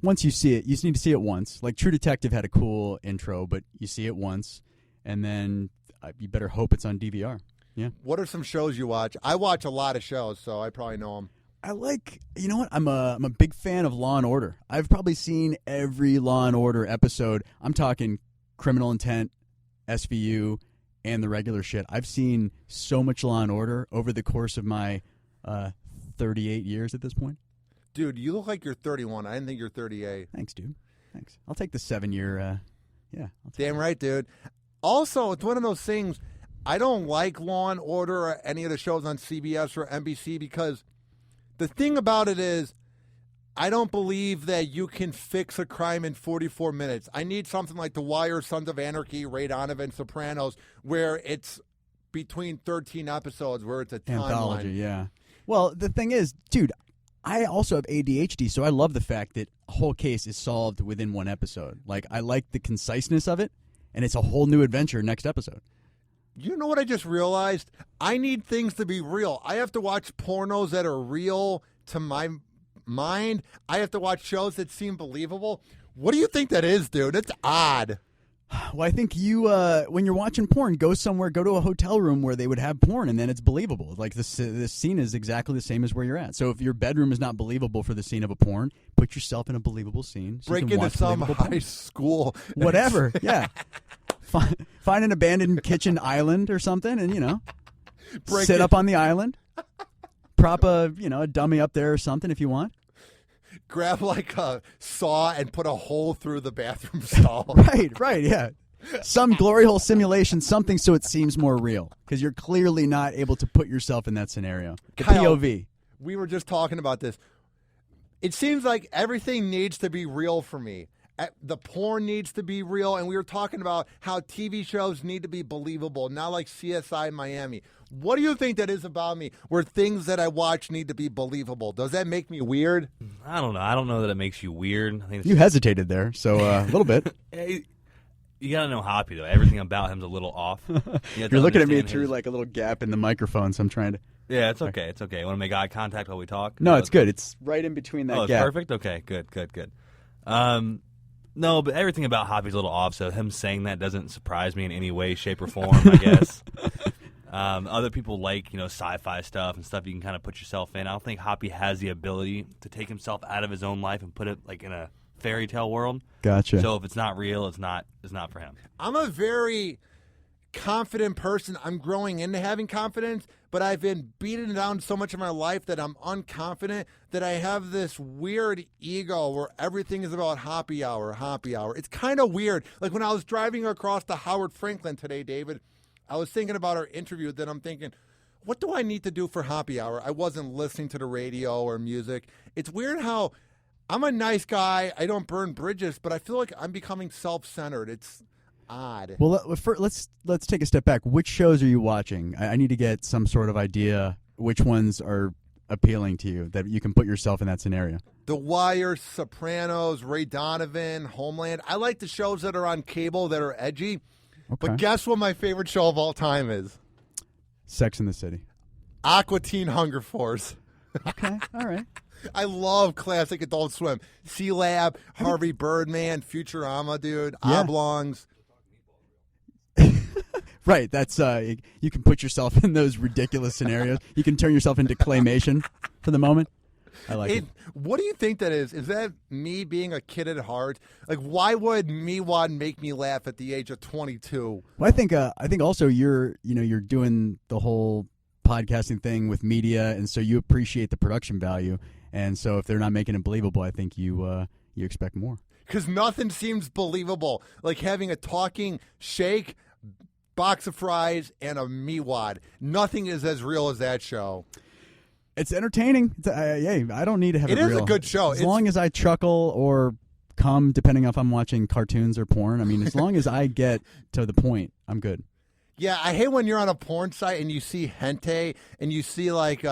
Once you see it, you just need to see it once. Like True Detective had a cool intro, but you see it once, and then you better hope it's on DVR. Yeah. What are some shows you watch? I watch a lot of shows, so I probably know them. I like, you know what? I'm a big fan of Law & Order. I've probably seen every Law & Order episode. I'm talking Criminal Intent, SVU, and the regular shit. I've seen so much Law & Order over the course of my 38 years at this point. Dude, you look like you're 31. I didn't think you're 38. Thanks, dude. Thanks. I'll take the 7-year, yeah. Damn right, dude. Also, it's one of those things, I don't like Law & Order or any of the shows on CBS or NBC because the thing about it is I don't believe that you can fix a crime in 44 minutes. I need something like The Wire, Sons of Anarchy, Ray Donovan, Sopranos, where it's between 13 episodes, where it's a timeline. Anthology, yeah. Well, the thing is, dude, I also have ADHD, so I love the fact that a whole case is solved within one episode. Like, I like the conciseness of it, and it's a whole new adventure next episode. You know what I just realized? I need things to be real. I have to watch pornos that are real to my mind. I have to watch shows that seem believable. What do you think that is, dude? It's odd. Well, I think you, when you're watching porn, go to a hotel room where they would have porn, and then it's believable. Like, the scene is exactly the same as where you're at. So if your bedroom is not believable for the scene of a porn, put yourself in a believable scene. So break into some high school. Whatever, yeah. Find an abandoned kitchen island or something, and, sit up on the island. Prop a dummy up there or something if you want. Grab like a saw and put a hole through the bathroom stall. Right, yeah. some glory hole simulation, something so it seems more real, because you're clearly not able to put yourself in that scenario. The Kyle, POV. We were just talking about this. It seems like everything needs to be real for me. The porn needs to be real, and we were talking about how TV shows need to be believable, not like CSI Miami. What do you think that is about me, where things that I watch need to be believable? Does that make me weird? I don't know. I don't know that it makes you weird. I think You hesitated there, so a little bit. You got to know Hoppy, though. Everything about him's a little off. You're looking at me through like a little gap in the microphone, so I'm trying to... Yeah, it's okay. It's okay. Want to make eye contact while we talk? No, it's good. It's right in between that gap. It's perfect? Okay, good. No, but everything about Hoppy's a little off, so him saying that doesn't surprise me in any way, shape, or form, I guess. Other people like, sci-fi stuff and stuff you can kind of put yourself in. I don't think Hoppy has the ability to take himself out of his own life and put it like in a fairy tale world. Gotcha. So if it's not real, it's not for him. I'm a very confident person. I'm growing into having confidence, but I've been beaten down so much in my life that I'm unconfident, that I have this weird ego where everything is about happy hour. It's kind of weird. Like when I was driving across to Howard Franklin today, David, I was thinking about our interview, that I'm thinking, what do I need to do for happy hour? I wasn't listening to the radio or music. It's weird how I'm a nice guy. I don't burn bridges, but I feel like I'm becoming self-centered. It's odd. Well, let's take a step back. Which shows are you watching? I need to get some sort of idea which ones are appealing to you, that you can put yourself in that scenario. The Wire, Sopranos, Ray Donovan, Homeland. I like the shows that are on cable that are edgy. Okay. But guess what my favorite show of all time is? Sex in the City. Aqua Teen Hunger Force. Okay, all right. I love classic Adult Swim. C-Lab, Harvey Birdman, Futurama, dude, Yeah. Oblongs. Right, that's you can put yourself in those ridiculous scenarios. You can turn yourself into claymation for the moment. I like it. What do you think that is? Is that me being a kid at heart? Like, why would Miwad make me laugh at the age of 22? Well, I think also you're doing the whole podcasting thing with media, and so you appreciate the production value. And so if they're not making it believable, I think you expect more. Because nothing seems believable. Like having a talking shake, box of fries, and a Miwad. Nothing is as real as that show. It's entertaining. I don't need to have it is real. a good show. As long as I chuckle or come, depending if I'm watching cartoons or porn. I mean, as long as I get to the point, I'm good. Yeah, I hate when you're on a porn site and you see hentai and you see like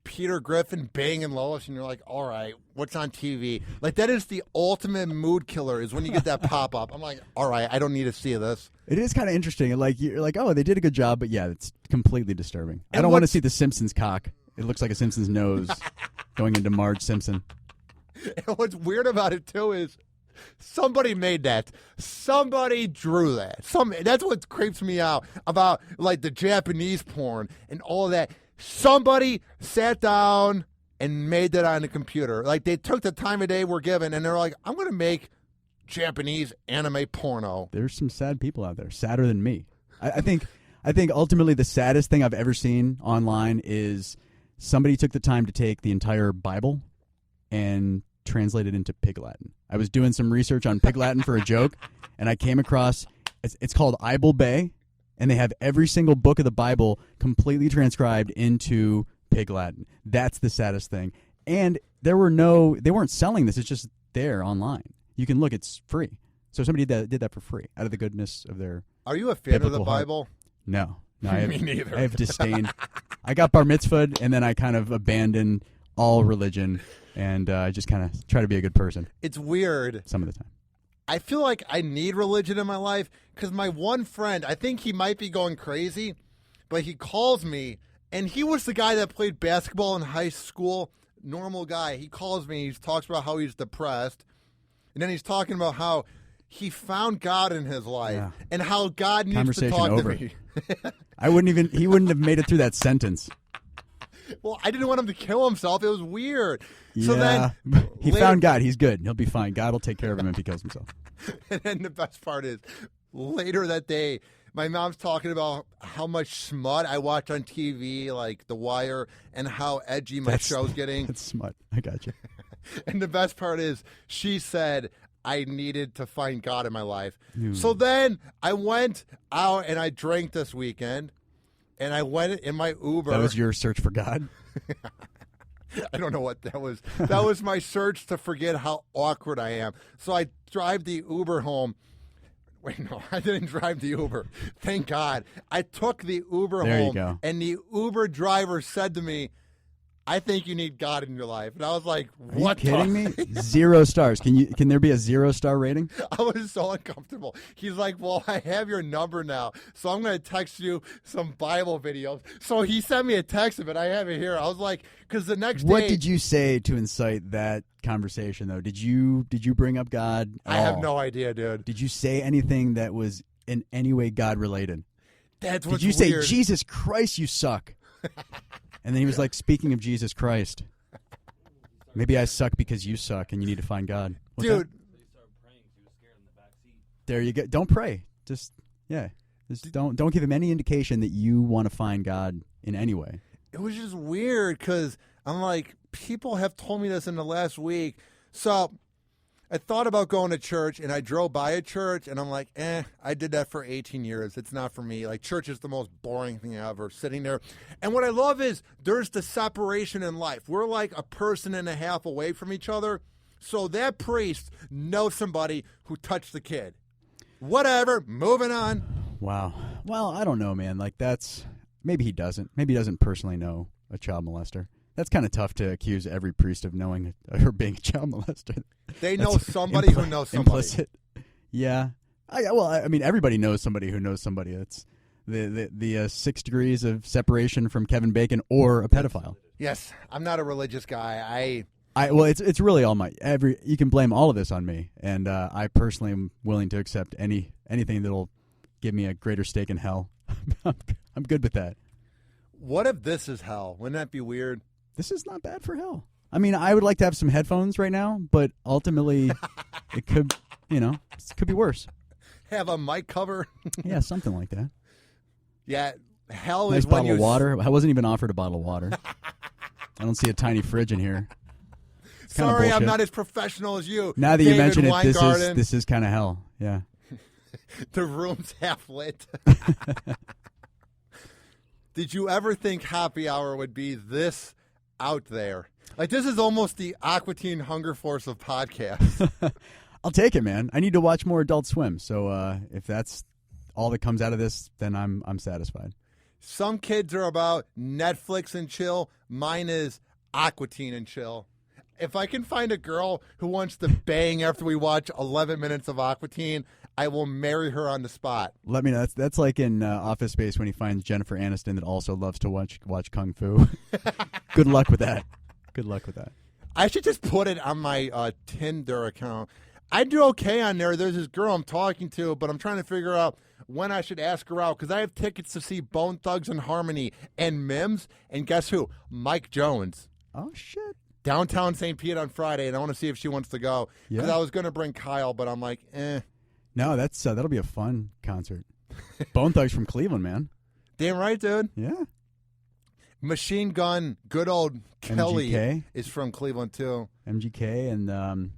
Peter Griffin banging Lois, and you're like, all right, what's on TV? Like, that is the ultimate mood killer, is when you get that pop-up. I'm like, all right, I don't need to see this. It is kind of interesting. Like, you're like, oh, they did a good job, but yeah, it's completely disturbing. And I don't want to see the Simpsons cock. It looks like a Simpsons nose going into Marge Simpson. And what's weird about it, too, is somebody made that. Somebody drew that. That's what creeps me out about, like, the Japanese porn and all that. Somebody sat down and made that on a computer. Like, they took the time of day we're given, and they're like, I'm going to make Japanese anime porno. There's some sad people out there, sadder than me. I think ultimately the saddest thing I've ever seen online is somebody took the time to take the entire Bible and translate it into Pig Latin. I was doing some research on Pig Latin for a joke, and I came across, it's called Ibel Bay, and they have every single book of the Bible completely transcribed into Pig Latin. That's the saddest thing. And they weren't selling this. It's just there online. You can look. It's free. So somebody did that for free out of the goodness of their Are you a fan of the biblical heart. Bible? No, I have, Me neither. I have disdain. I got bar mitzvahed, and then I kind of abandoned all religion, and I just kind of try to be a good person It's weird. some of the time. I feel like I need religion in my life because my one friend, I think he might be going crazy, but he calls me, and he was the guy that played basketball in high school, normal guy. He calls me, he talks about how he's depressed, and then he's talking about how he found God in his life and how God needs Conversation to talk over. to me. He wouldn't have made it through that sentence. Well, I didn't want him to kill himself. It was weird. So then he later- found God. He's good. He'll be fine. God will take care of him if he kills himself. And then the best part is, later that day, my mom's talking about how much smut I watch on TV, like The Wire, and how edgy my show's getting. That's smart. I got you. And the best part is, she said, I needed to find God in my life. So then I went out and I drank this weekend, and I went in my Uber. That was your search for God? I don't know what that was. That was my search to forget how awkward I am. So I drive the Uber home. Wait, no, I didn't drive the Uber. Thank God. I took the Uber There home, you go. and the Uber driver said to me, I think you need God in your life. And I was like, what? Are you kidding me? 0 stars. Can there be a 0-star rating? I was so uncomfortable. He's like, well, I have your number now, so I'm going to text you some Bible videos. So he sent me a text of it. I have it here. I was like, because the next day. What did you say to incite that conversation, though? Did you bring up God at I have all? no idea, dude. Did you say anything that was in any way God related? That's what's Did you weird. say, Jesus Christ, you suck? And then he was like, speaking of Jesus Christ, maybe I suck because you suck and you need to find God. What's Dude. that? There you go. Don't pray. Just don't give him any indication that you want to find God in any way. It was just weird because I'm like, people have told me this in the last week. So I thought about going to church, and I drove by a church, and I'm like, I did that for 18 years. It's not for me. Like, church is the most boring thing ever, sitting there. And what I love is there's the separation in life. We're like a person and a half away from each other. So that priest knows somebody who touched the kid. Whatever, moving on. Wow. Well, I don't know, man. Like, maybe he doesn't. Maybe he doesn't personally know a child molester. That's kind of tough to accuse every priest of knowing or being a child molester. They know somebody who knows somebody. Implicit. Yeah. I mean, everybody knows somebody who knows somebody. It's the 6 degrees of separation from Kevin Bacon or a pedophile. Yes, I'm not a religious guy. Well, it's really all you can blame all of this on me, and I personally am willing to accept anything that'll give me a greater stake in hell. I'm good with that. What if this is hell? Wouldn't that be weird? This is not bad for hell. I mean, I would like to have some headphones right now, but ultimately, it could be worse. Have a mic cover? Yeah, something like that. Yeah, hell Nice is when bottle of water. I wasn't even offered a bottle of water. I don't see a tiny fridge in here. It's kinda Sorry, I'm bullshit. not as professional as you. Now that David you mention it, Weingarten. this is kind of hell. Yeah. The room's half lit. Did you ever think Happy Hour would be this out there? Like, this is almost the Aqua Teen Hunger Force of podcasts. I'll take it, man. I need to watch more Adult Swim. So if that's all that comes out of this, then I'm satisfied. Some kids are about Netflix and chill. Mine is Aqua Teen and chill. If I can find a girl who wants to bang after we watch 11 minutes of Aqua Teen, I will marry her on the spot. Let me know. That's like in Office Space when he finds Jennifer Aniston that also loves to watch Kung Fu. Good luck with that. Good luck with that. I should just put it on my Tinder account. I do okay on there. There's this girl I'm talking to, but I'm trying to figure out when I should ask her out because I have tickets to see Bone Thugs and Harmony and Mims. And guess who? Mike Jones. Oh, shit. Downtown St. Pete on Friday, and I want to see if she wants to go. Because I was going to bring Kyle, but I'm like, No, that'll be a fun concert. Bone Thugs from Cleveland, man. Damn right, dude. Yeah. Machine Gun, good old Kelly MGK? is from Cleveland, too. MGK and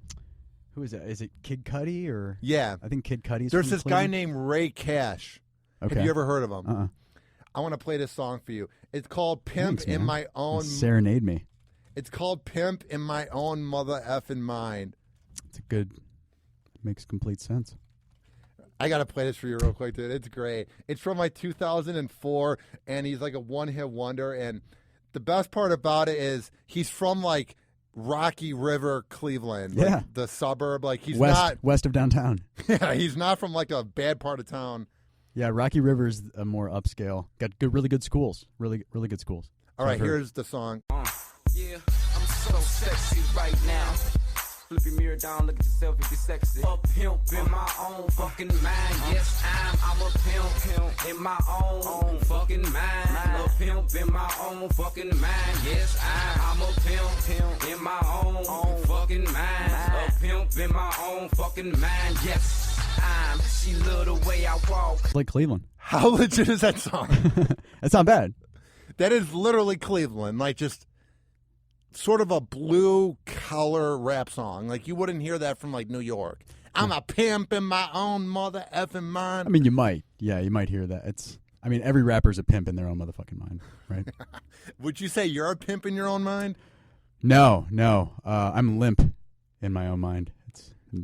who is that? Is it Kid Cudi or? Yeah. I think Kid Cudi's There's from this Cleveland. guy named Ray Cash. Okay. Have you ever heard of him? Uh-uh. I want to play this song for you. It's called Pimp Thanks, in man. My Own... Serenade me. It's called Pimp in My Own Mother Effing Mind. It's makes complete sense. I got to play this for you real quick, dude. It's great. It's from like 2004, and he's like a one-hit wonder. And the best part about it is he's from like Rocky River, Cleveland. Like, Yeah. the suburb. Like he's west of downtown. Yeah, he's not from like a bad part of town. Yeah, Rocky River is a more upscale. Got really good schools. Really good schools. All right, I've heard. here's the song. Yeah, I'm so sexy right now. Flip your mirror down, look at yourself if you're sexy. A pimp in my own fucking mind. Yes, I'm a pimp in my own fucking mind. A pimp in my own fucking mind. Yes, I'm a pimp in my own fucking mind. A pimp in my own fucking mind. Yes, she love the way I walk. It's like Cleveland. How legit is that song? That's not bad. That is literally Cleveland. Like just sort of a blue collar rap song. Like you wouldn't hear that from like New York. I'm a pimp in my own mother effing mind. I mean, you might. Yeah, you might hear that. Every rapper's a pimp in their own motherfucking mind, right? Would you say you're a pimp in your own mind? No. I'm limp in my own mind.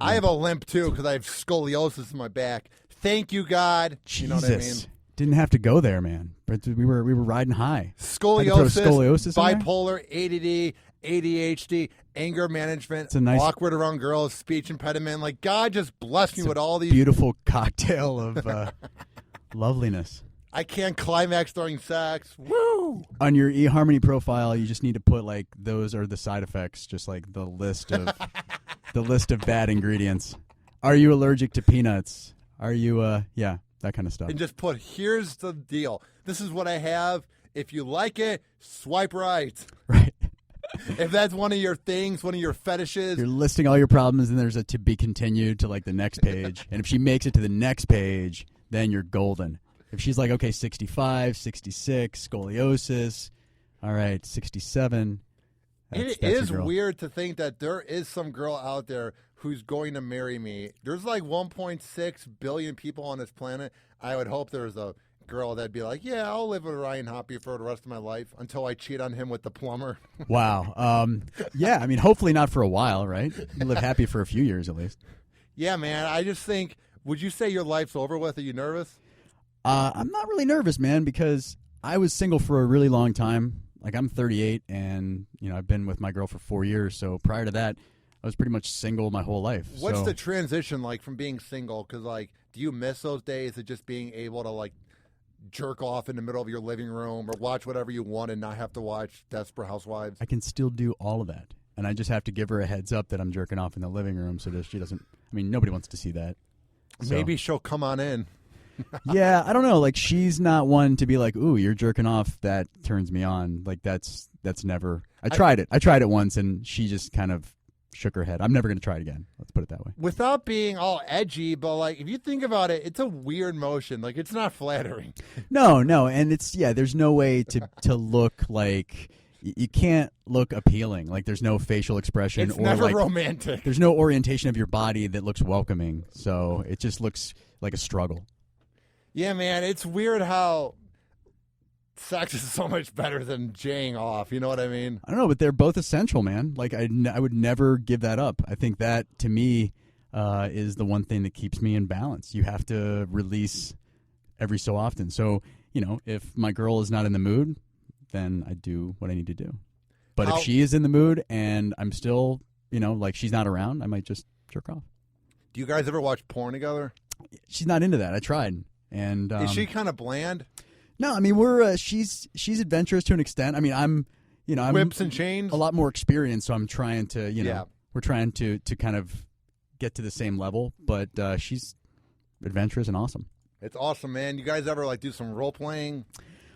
I have a limp, too, because I have scoliosis in my back. Thank you, God. Jesus. You know what I mean? Didn't have to go there, man. But we were riding high. Scoliosis in there? bipolar, ADD, ADHD, anger management, It's a nice, awkward around girls, speech impediment. Like, God just blessed me with all these. Beautiful cocktail of loveliness. I can't climax during sex. Woo! On your eHarmony profile, you just need to put, like, those are the side effects, just like the list of bad ingredients. Are you allergic to peanuts? Are you, that kind of stuff. And just put, here's the deal. This is what I have. If you like it, swipe right. Right. If that's one of your things, one of your fetishes. You're listing all your problems, and there's a to be continued to, like, the next page. And if she makes it to the next page, then you're golden. If she's like, okay, 65, 66, scoliosis, all right, 67. It is weird to think that there is some girl out there who's going to marry me. There's like 1.6 billion people on this planet. I would hope there's a girl that'd be like, yeah, I'll live with Ryan Hoppe for the rest of my life until I cheat on him with the plumber. Wow. Yeah, I mean, hopefully not for a while, right? You live happy for a few years at least. Yeah, man. I just think, would you say your life's over with? Are you nervous? I'm not really nervous, man, because I was single for a really long time. Like, I'm 38, and, I've been with my girl for 4 years. So prior to that, I was pretty much single my whole life. What's the transition like from being single? Because, like, do you miss those days of just being able to, like, jerk off in the middle of your living room or watch whatever you want and not have to watch Desperate Housewives? I can still do all of that. And I just have to give her a heads up that I'm jerking off in the living room so that she doesn't. I mean, nobody wants to see that. So. Maybe she'll come on in. Yeah, I don't know. Like, she's not one to be like, ooh, you're jerking off. That turns me on. Like, that's never. I tried it. I tried it once, and she just kind of shook her head. I'm never going to try it again. Let's put it that way. Without being all edgy, but, like, if you think about it, it's a weird motion. Like, it's not flattering. No. And there's no way to look like. You can't look appealing. Like, there's no facial expression. It's never romantic. There's no orientation of your body that looks welcoming. So it just looks like a struggle. Yeah, man, it's weird how sex is so much better than jaying off. You know what I mean? I don't know, but they're both essential, man. Like, I would never give that up. I think that, to me, is the one thing that keeps me in balance. You have to release every so often. So, if my girl is not in the mood, then I do what I need to do. But if she is in the mood and I'm still, like, she's not around, I might just jerk off. Do you guys ever watch porn together? She's not into that. I tried. And is she kind of bland? No, I mean, we're she's adventurous to an extent. I mean, I'm whips and chains, a lot more experienced, so I'm trying to we're trying to kind of get to the same level. But she's adventurous and awesome. It's awesome, man. You guys ever like do some role playing?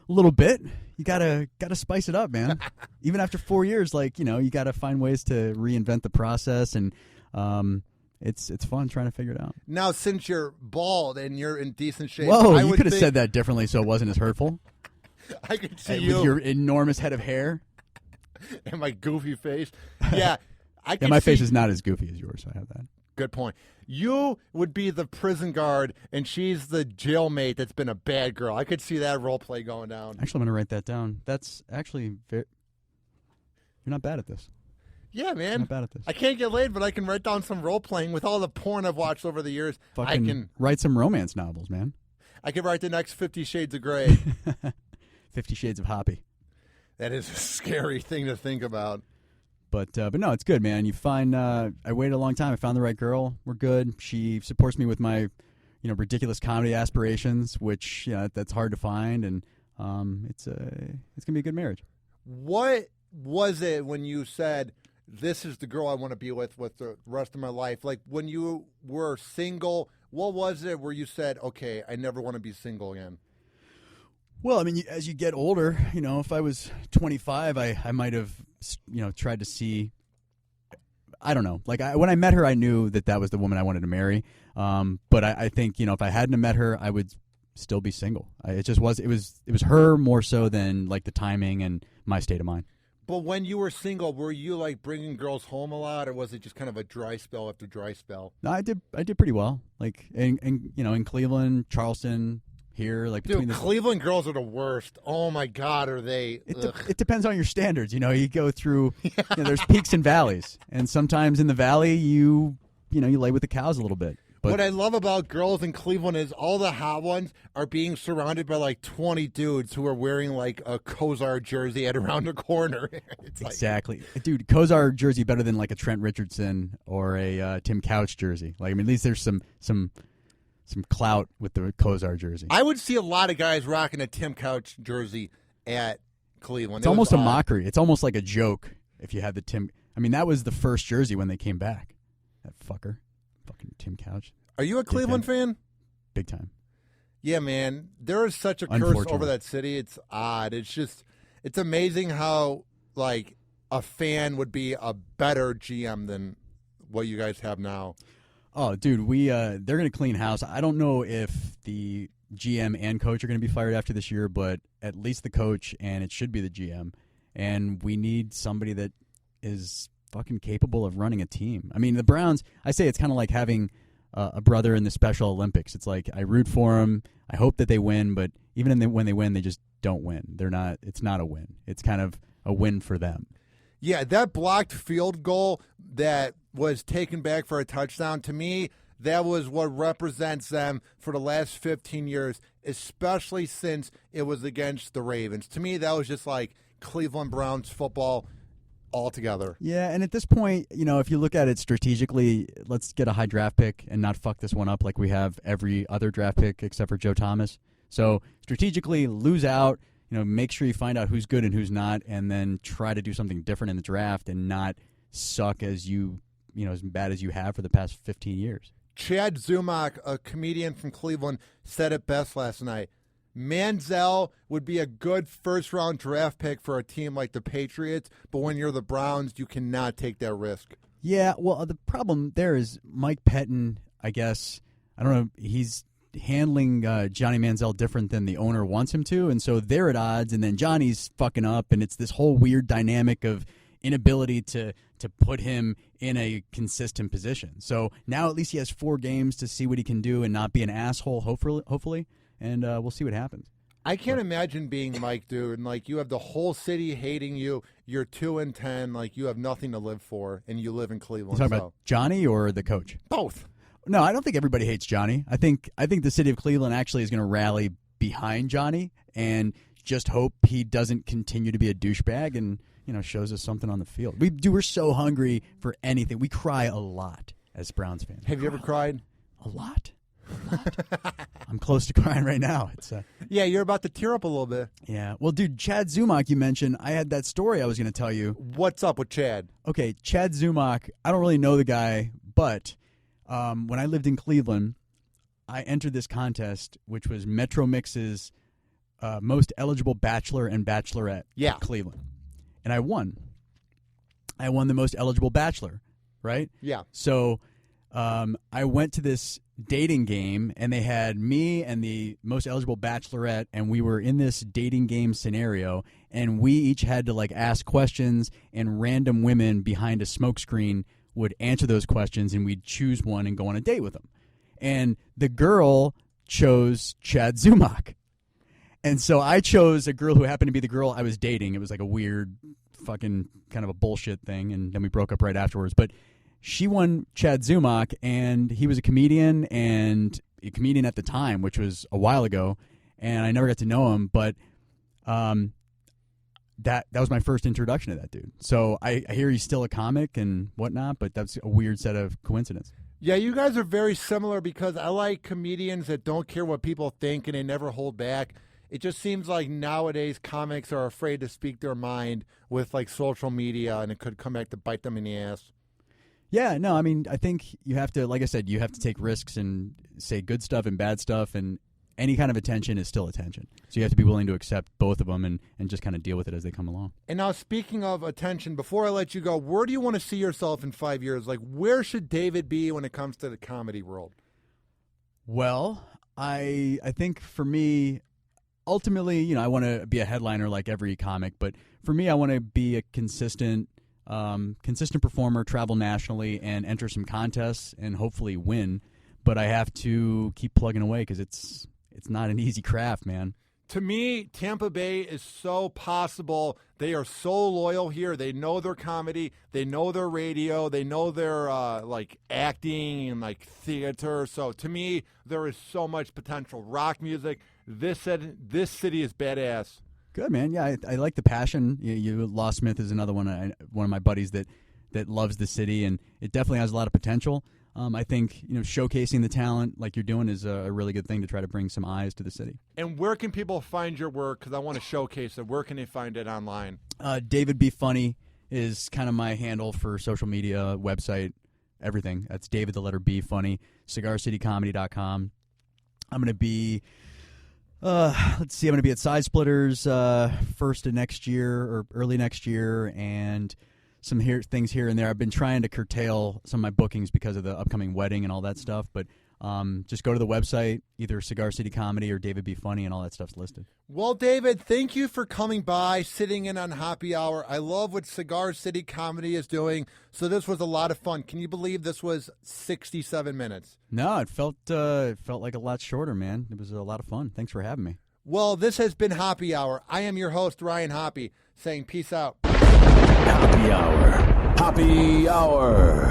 A little bit. You gotta spice it up, man. Even after 4 years, like, you gotta find ways to reinvent the process, and it's fun trying to figure it out. Now, since you're bald and you're in decent shape, whoa, you could have said that differently so it wasn't as hurtful. I could see with your enormous head of hair and my goofy face. Yeah, my face is not as goofy as yours. So I have that. Good point. You would be the prison guard, and she's the jailmate that's been a bad girl. I could see that role play going down. Actually, I'm going to write that down. That's actually you're not bad at this. Yeah, man. I'm not bad at this. I can't get laid, but I can write down some role playing with all the porn I've watched over the years. I can write some romance novels, man. I could write the next 50 Shades of Grey. 50 Shades of Hoppe. That is a scary thing to think about. But no, it's good, man. You find I waited a long time. I found the right girl. We're good. She supports me with my, ridiculous comedy aspirations, which that's hard to find, and it's gonna be a good marriage. What was it when you said, "This is the girl I want to be with the rest of my life"? Like, when you were single, what was it where you said, "Okay, I never want to be single again"? Well, I mean, as you get older, if I was 25, I might have, tried to see. I don't know. Like, when I met her, I knew that was the woman I wanted to marry. But I think, if I hadn't have met her, I would still be single. It was her more so than, like, the timing and my state of mind. But when you were single, were you like bringing girls home a lot, or was it just kind of a dry spell after dry spell? No, I did pretty well. Like in Cleveland, Charleston, here, like between Dude, Cleveland girls are the worst. Oh my God, are they? It depends on your standards. You go through. There's peaks and valleys, and sometimes in the valley, you lay with the cows a little bit. But what I love about girls in Cleveland is all the hot ones are being surrounded by like 20 dudes who are wearing like a Kozar jersey at around the corner. It's like, exactly, dude. Kozar jersey better than like a Trent Richardson or a Tim Couch jersey. Like, I mean, at least there's some clout with the Kozar jersey. I would see a lot of guys rocking a Tim Couch jersey at Cleveland. It's almost a mockery. It's almost like a joke if you had the Tim. I mean, that was the first jersey when they came back. That fucker. Fucking Tim Couch. Are you a Cleveland fan? Big time. Yeah, man. There is such a curse over that city. It's odd. It's amazing how, like, a fan would be a better GM than what you guys have now. Oh, dude, they're going to clean house. I don't know if the GM and coach are going to be fired after this year, but at least the coach, and it should be the GM. And we need somebody that is fucking capable of running a team. I mean, the Browns, I say it's kind of like having a brother in the Special Olympics. It's like I root for them. I hope that they win, but even when they win, they just don't win. It's not a win. It's kind of a win for them. Yeah, that blocked field goal that was taken back for a touchdown, to me, that was what represents them for the last 15 years, especially since it was against the Ravens. To me, that was just like Cleveland Browns football altogether. Yeah, and at this point, if you look at it strategically, let's get a high draft pick and not fuck this one up like we have every other draft pick except for Joe Thomas. So strategically, lose out, make sure you find out who's good and who's not, and then try to do something different in the draft and not suck as bad as you have for the past 15 years. Chad Zumock, a comedian from Cleveland, said it best last night. Manziel would be a good first-round draft pick for a team like the Patriots, but when you're the Browns, you cannot take that risk. Yeah, well, the problem there is Mike Pettin, I guess, I don't know, he's handling Johnny Manziel different than the owner wants him to, and so they're at odds, and then Johnny's fucking up, and it's this whole weird dynamic of inability to put him in a consistent position. So now at least he has 4 games to see what he can do and not be an asshole, hopefully. And we'll see what happens. I can't imagine being Mike, dude. And like, you have the whole city hating you. You're 2-10. Like, you have nothing to live for, and you live in Cleveland. You talking about Johnny or the coach? Both. No, I don't think everybody hates Johnny. I think the city of Cleveland actually is going to rally behind Johnny and just hope he doesn't continue to be a douchebag and shows us something on the field. We're so hungry for anything. We cry a lot as Browns fans. Have you ever cried? A lot. I'm close to crying right now. It's yeah, you're about to tear up a little bit. Yeah. Well, dude, Chad Zumock, you mentioned. I had that story I was going to tell you. What's up with Chad? Okay, Chad Zumock. I don't really know the guy, but when I lived in Cleveland, I entered this contest, which was Metro Mix's most eligible bachelor and bachelorette. Yeah. Cleveland, and I won. I won the most eligible bachelor, right? Yeah. So I went to this dating game, and they had me and the most eligible bachelorette, and we were in this dating game scenario, and we each had to like ask questions, and random women behind a smoke screen would answer those questions, and we'd choose one and go on a date with them. And the girl chose Chad Zumock. And so I chose a girl who happened to be the girl I was dating. It was like a weird fucking kind of a bullshit thing, and then we broke up right afterwards. But she won Chad Zumock, and he was a comedian at the time, which was a while ago, and I never got to know him, but that was my first introduction to that dude. So I hear he's still a comic and whatnot, but that's a weird set of coincidence. Yeah, you guys are very similar because I like comedians that don't care what people think and they never hold back. It just seems like nowadays comics are afraid to speak their mind with like social media, and it could come back to bite them in the ass. Yeah, no, I mean, I think you have to, like I said, you have to take risks and say good stuff and bad stuff, and any kind of attention is still attention. So you have to be willing to accept both of them and just kind of deal with it as they come along. And now, speaking of attention, before I let you go, where do you want to see yourself in 5 years? Like, where should David be when it comes to the comedy world? Well, I think for me, ultimately, you know, I want to be a headliner like every comic, but for me, I want to be a consistent performer, travel nationally, and enter some contests and hopefully win. But I have to keep plugging away because it's not an easy craft, man. To me, Tampa Bay is so possible. They are so loyal here. They know their comedy. They know their radio. They know their like acting and like theater. So to me, there is so much potential. Rock music. This city is badass. Good, man. Yeah, I like the passion. Law Smith is another one of my buddies that loves the city, and it definitely has a lot of potential. I think showcasing the talent like you're doing is a really good thing to try to bring some eyes to the city. And where can people find your work? Because I want to showcase it. Where can they find it online? David Be Funny is kind of my handle for social media, website, everything. That's David the letter B Funny. CigarCityComedy.com. I'm going to be I'm going to be at Side Splitters first of next year or early next year, and some things here and there. I've been trying to curtail some of my bookings because of the upcoming wedding and all that stuff, but just go to the website, either Cigar City Comedy or David Be Funny, and all that stuff's listed. Well, David, thank you for coming by, sitting in on Hoppe Hour. I love what Cigar City Comedy is doing, so this was a lot of fun. Can you believe this was 67 minutes? No, it felt like a lot shorter, man. It was a lot of fun. Thanks for having me. Well, this has been Hoppe Hour. I am your host, Ryan Hoppe, saying peace out. Hoppe Hour. Hoppe Hour.